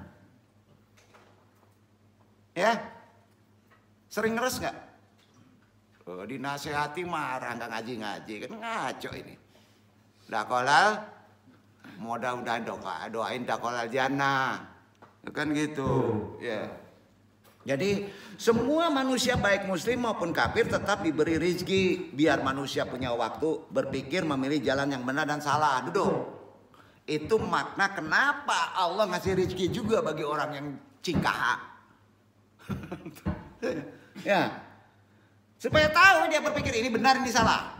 Ya, sering ngeres nggak? Oh, dinasehati marah, nggak ngaji-ngaji, kan ngaco ini. Dakhalal, mudah-mudahan doain dakhalal jannah, kan gitu. Ya. Jadi semua manusia baik muslim maupun kafir tetap diberi rezeki, biar manusia punya waktu berpikir, memilih jalan yang benar dan salah. Duduk. Itu makna kenapa Allah ngasih rezeki juga bagi orang yang cingkaha. Ya, supaya tahu dia berpikir ini benar ini salah.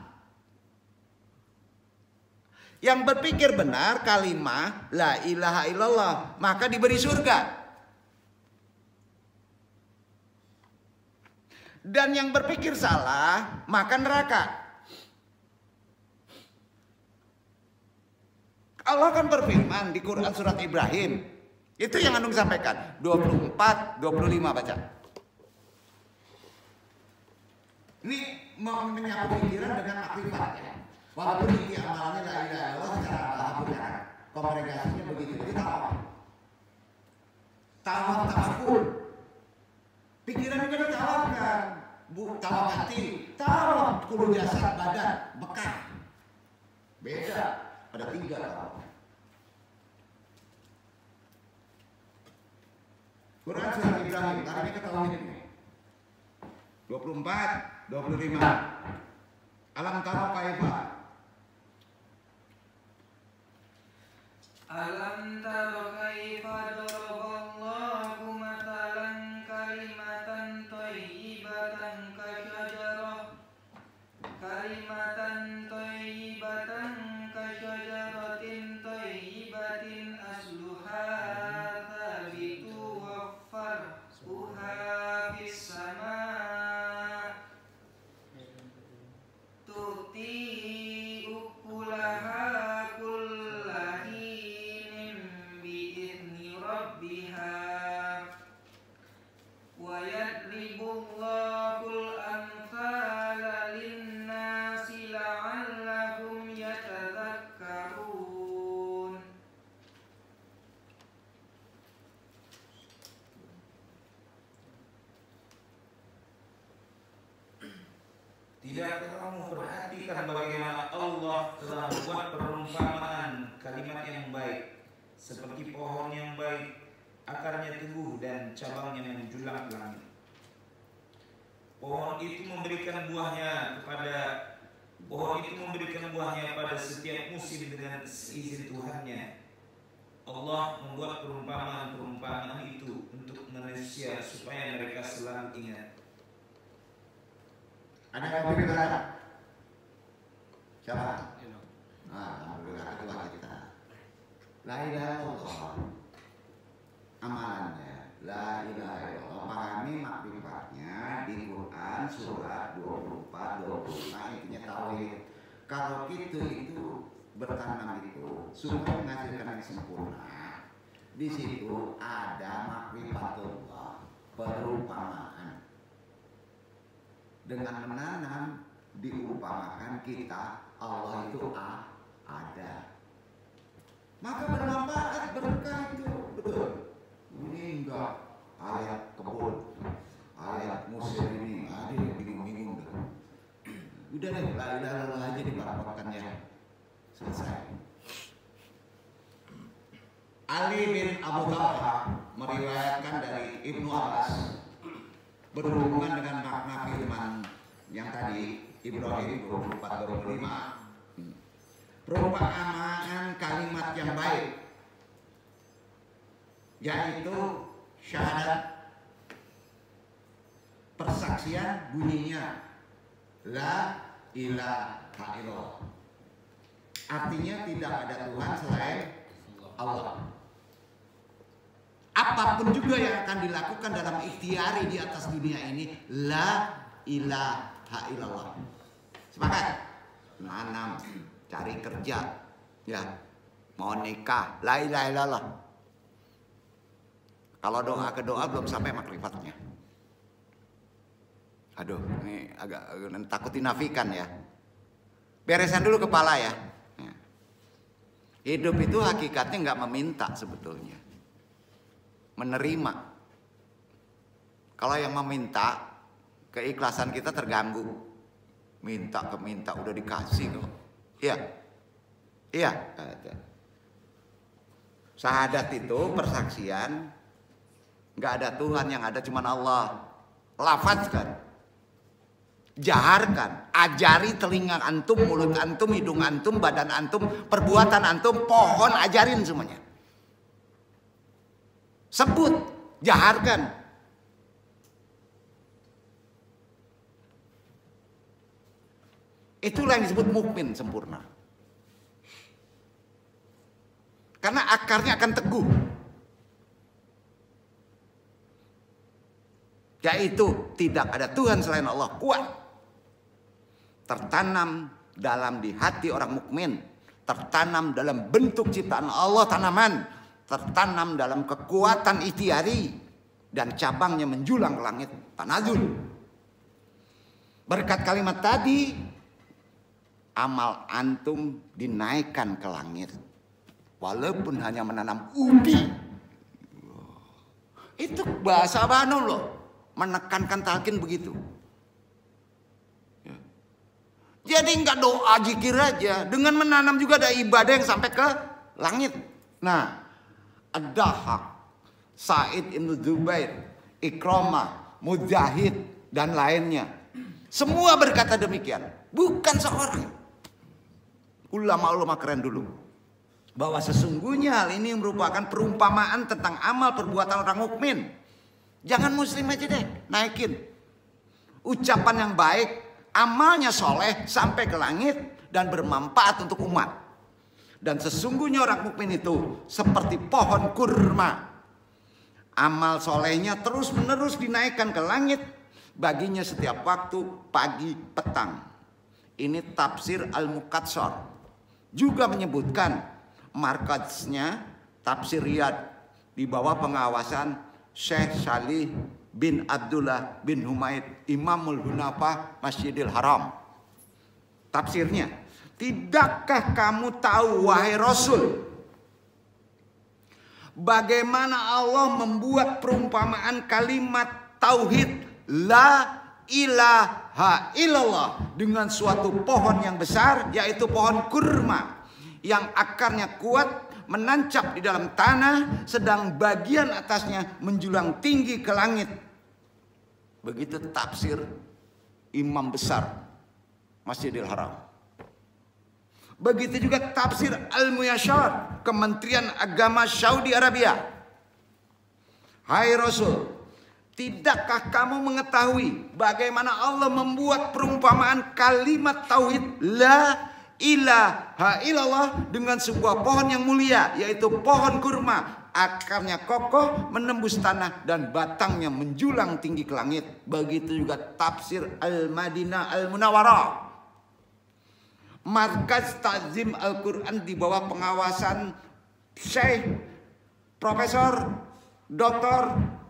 Yang berpikir benar kalimat la ilaha illallah, maka diberi surga. Dan yang berpikir salah maka neraka. Allah kan berfirman di Quran surat Ibrahim. Itu yang Anung sampaikan. 24, 25 baca. Ini menyapu pikiran dengan makrifat ya. Walaupun inti amalannya la ilaha illallah secara bahasa benar. Kongregasinya begitu. Jadi tawaf tawakul. Pikiran juga ditawafkan. Tawaf hati, tawaf kulul jasad badan, bekah. Beda. Ada 3 tawaf. Quran surat Ibrahim, tadi kita tahu ini. 24, 25. Alam tara kaifa. Alam tara kaifa daraballahu matalan kalimatan thayyibatan kasyajaratin thayyibatin asluha thabitu wa far'uha fis sama' tu'ti ukulaha kullahinin bi'idni rabbiha wa yadribullahul amthala linnasi la'allahum yatadhakkarun. Tidakkah kamu perhatikan bagaimana Allah telah membuat perumpamaan kalimat yang baik seperti pohon yang baik, akarnya teguh dan cabangnya menjulang ke langit. Pohon itu memberikan buahnya pada setiap musim dengan seizin Tuhannya. Allah membuat perumpamaan itu untuk manusia supaya mereka selalu ingat. Ada yang mau bicara? Siapa? Alhamdulillah ketua kita. La ilaha illallah. Amalannya la ilaha illallah. Pahami makrifatnya di Quran surat 24, 25 intinya tauhid. Kalau itu bertanam itu supaya menghasilkan yang sempurna. Di situ ada makrifatullah, perumpamaan. Dengan menanam diumpamakan kita Allah itu ada. Maka bermanfaat berkah itu betul. Ini enggak ayat kebun, ayat musim ini ada yang bingung-bingung dah. Udah deh, la ilaha illallah aja dipraktekkannya. Selesai. Ali bin Abu Talha meriwayatkan dari Ibnu Abbas berhubungan dengan makna firman yang tadi Ibrahim 24-25. Perumpamaan kalimat yang baik yaitu syahadat, persaksian bunyinya la ilaha illallah. Artinya tidak ada Tuhan selain Allah. Apapun juga yang akan dilakukan dalam ikhtiari di atas dunia ini, la ilaha illallah. Sepakat? Nanam, cari kerja, ya, mau nikah, la ilaha illallah. Kalau doa ke doa belum sampai makrifatnya. Aduh, ini agak takut dinafikan ya. Beresan dulu kepala ya. Hidup itu hakikatnya nggak meminta sebetulnya. Menerima. Kalau yang meminta, keikhlasan kita terganggu. Minta udah dikasih kok. Iya. Iya. Syahadat itu persaksian, nggak ada Tuhan, yang ada cuma Allah. Lafazkan, jaharkan, ajari telinga antum, mulut antum, hidung antum, badan antum, perbuatan antum, pohon ajarin semuanya. Sebut, jaharkan. Itulah yang disebut mukmin sempurna. Karena akarnya akan teguh. Yaitu tidak ada Tuhan selain Allah, kuat. Tertanam dalam di hati orang mukmin tertanam dalam bentuk ciptaan Allah, tanaman tertanam dalam kekuatan ikhtiari dan cabangnya menjulang ke langit, tanazul. Berkat kalimat tadi, amal antum dinaikkan ke langit. Walaupun hanya menanam ubi. Itu bahasa Banu loh, menekankan talqin begitu. Jadi nggak doa zikir aja, dengan menanam juga ada ibadah yang sampai ke langit. Nah, Ad-Dahhak, Sa'id Ibn Zubair, Ikramah, Mujahid dan lainnya, semua berkata demikian. Bukan seorang. Ulama-ulama keren dulu, bahwa sesungguhnya hal ini merupakan perumpamaan tentang amal perbuatan orang mukmin. Jangan muslim aja deh, naikin ucapan yang baik, amalnya soleh sampai ke langit dan bermanfaat untuk umat. Dan sesungguhnya orang mukmin itu seperti pohon kurma, amal solehnya terus menerus dinaikkan ke langit baginya setiap waktu, pagi, petang. Ini tafsir Al-Muqatsar. Juga menyebutkan markaznya tafsir Riyadh di bawah pengawasan Syekh Salih bin Abdullah bin Humaid, Imamul Hunafah Masjidil Haram. Tafsirnya, tidakkah kamu tahu wahai Rasul, bagaimana Allah membuat perumpamaan kalimat tauhid la ilaha illallah dengan suatu pohon yang besar, yaitu pohon kurma yang akarnya kuat menancap di dalam tanah, sedang bagian atasnya menjulang tinggi ke langit. Begitu tafsir imam besar Masjidil Haram. Begitu juga tafsir Al-Muyasyar, Kementerian Agama Saudi Arabia. Hai Rasul, tidakkah kamu mengetahui bagaimana Allah membuat perumpamaan kalimat tauhid la ilaha illallah dengan sebuah pohon yang mulia, yaitu pohon kurma, akarnya kokoh menembus tanah dan batangnya menjulang tinggi ke langit. Begitu juga tafsir Al-Madinah Al-Munawwarah, Markaz Ta'zim Al-Quran di bawah pengawasan Syekh Profesor Dr.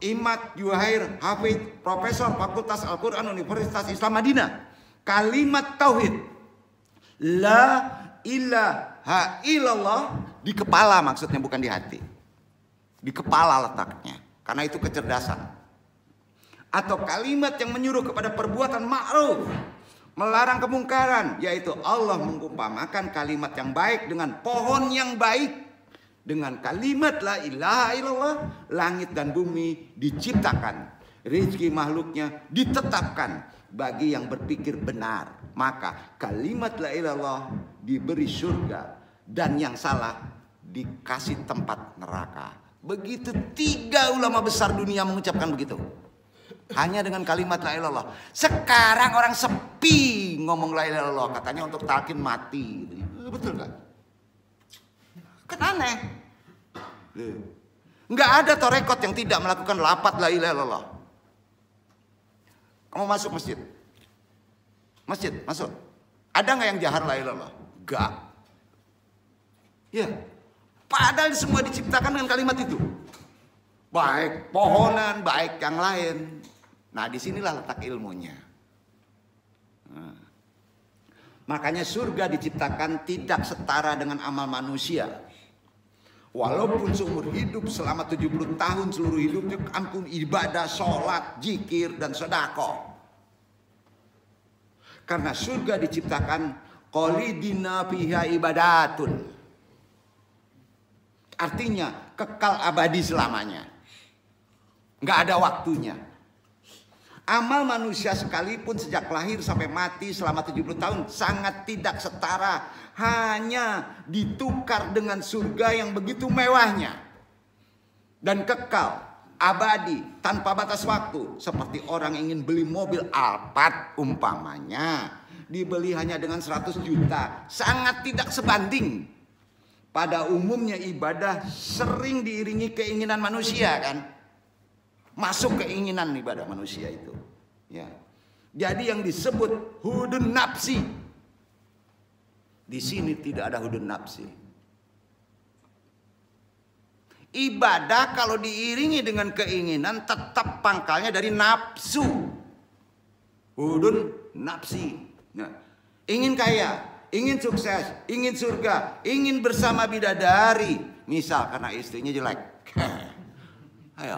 Imad Juhair Hafidh, Profesor Fakultas Al-Quran Universitas Islam Madinah. Kalimat tauhid la ilaha illallah di kepala, maksudnya bukan di hati. Di kepala letaknya, karena itu kecerdasan. Atau kalimat yang menyuruh kepada perbuatan ma'ruf, melarang kemungkaran, yaitu Allah mengumpamakan kalimat yang baik dengan pohon yang baik. Dengan kalimat la ilaha illallah, langit dan bumi diciptakan, rezeki makhluknya ditetapkan bagi yang berpikir benar. Maka kalimat la ilallah diberi surga, dan yang salah dikasih tempat neraka. Begitu 3 ulama besar dunia mengucapkan begitu, hanya dengan kalimat la ilallah. Sekarang orang sepi ngomong la ilallah, katanya untuk talqin mati. Betul gak? Kan aneh. Nggak ada torekot yang tidak melakukan lafaz la ilaha illallah. Kamu masuk masjid, masuk. Ada nggak yang jahar la ilaha illallah? Nggak. Ya, padahal semua diciptakan dengan kalimat itu. Baik pohonan, baik yang lain. Nah, disinilah letak ilmunya. Nah, makanya surga diciptakan tidak setara dengan amal manusia. Walaupun seumur hidup selama 70 tahun seluruh hidupnya ampun ibadah, sholat, zikir, dan sedekah. Karena surga diciptakan khalidina fiha ibadatun. Artinya kekal abadi selamanya. Nggak ada waktunya. Amal manusia sekalipun sejak lahir sampai mati selama 70 tahun sangat tidak setara, hanya ditukar dengan surga yang begitu mewahnya dan kekal abadi tanpa batas waktu. Seperti orang ingin beli mobil Alphard umpamanya, dibeli hanya dengan 100 juta, sangat tidak sebanding. Pada umumnya ibadah sering diiringi keinginan manusia kan. Masuk keinginan ibadah manusia itu, ya. Jadi yang disebut hudun nafsi, Di sini tidak ada hudun nafsi. Ibadah kalau diiringi dengan keinginan tetap pangkalnya dari nafsu. Hudun nafsi. Nah, ingin kaya, ingin sukses, ingin surga, ingin bersama bidadari. Misal karena istrinya jelek. Ayo.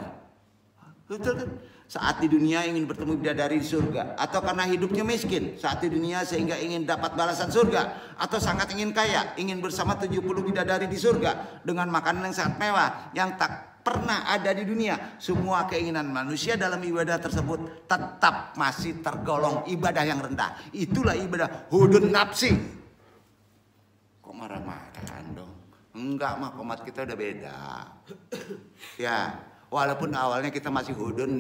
Betul kan? Saat di dunia ingin bertemu bidadari di surga, atau karena hidupnya miskin saat di dunia sehingga ingin dapat balasan surga, atau sangat ingin kaya, ingin bersama 70 bidadari di surga dengan makanan yang sangat mewah yang tak pernah ada di dunia. Semua keinginan manusia dalam ibadah tersebut tetap masih tergolong ibadah yang rendah. Itulah ibadah hudun nafsi. Kok marah-marah dong? Enggak mah, komat kita udah beda. Ya, walaupun awalnya kita masih hudun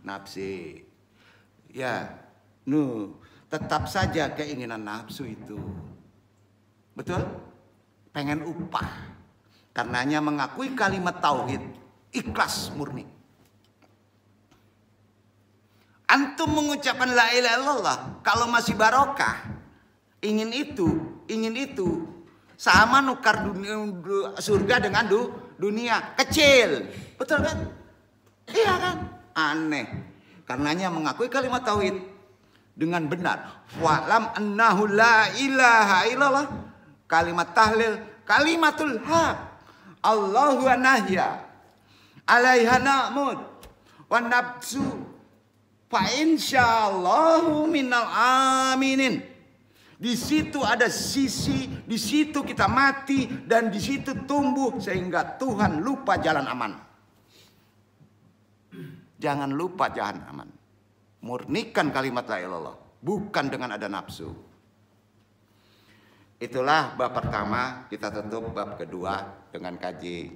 nafsi. Ya, tetap saja keinginan nafsu itu. Betul? Pengen upah. Karenanya mengakui kalimat tauhid, ikhlas murni. Antum mengucapkan la ilaha illallah kalau masih barokah, ingin itu, sama nukar surga dengan dunia kecil. Betul kan? Iya kan? Aneh. Karenanya mengakui kalimat tauhid dengan benar. Wa'lam annahu la ilaha illallah. Kalimat tahlil, kalimatul haq. Allahu nahya. Alaiha na'mud. Wa nafsu. Fa insyaallahu minal aminin. Di situ ada sisi, di situ kita mati, dan di situ tumbuh sehingga Tuhan lupa jalan aman. Jangan lupa jalan aman. Murnikan kalimat la ilaha illallah, bukan dengan ada nafsu. Itulah bab pertama, kita tutup bab kedua dengan kaji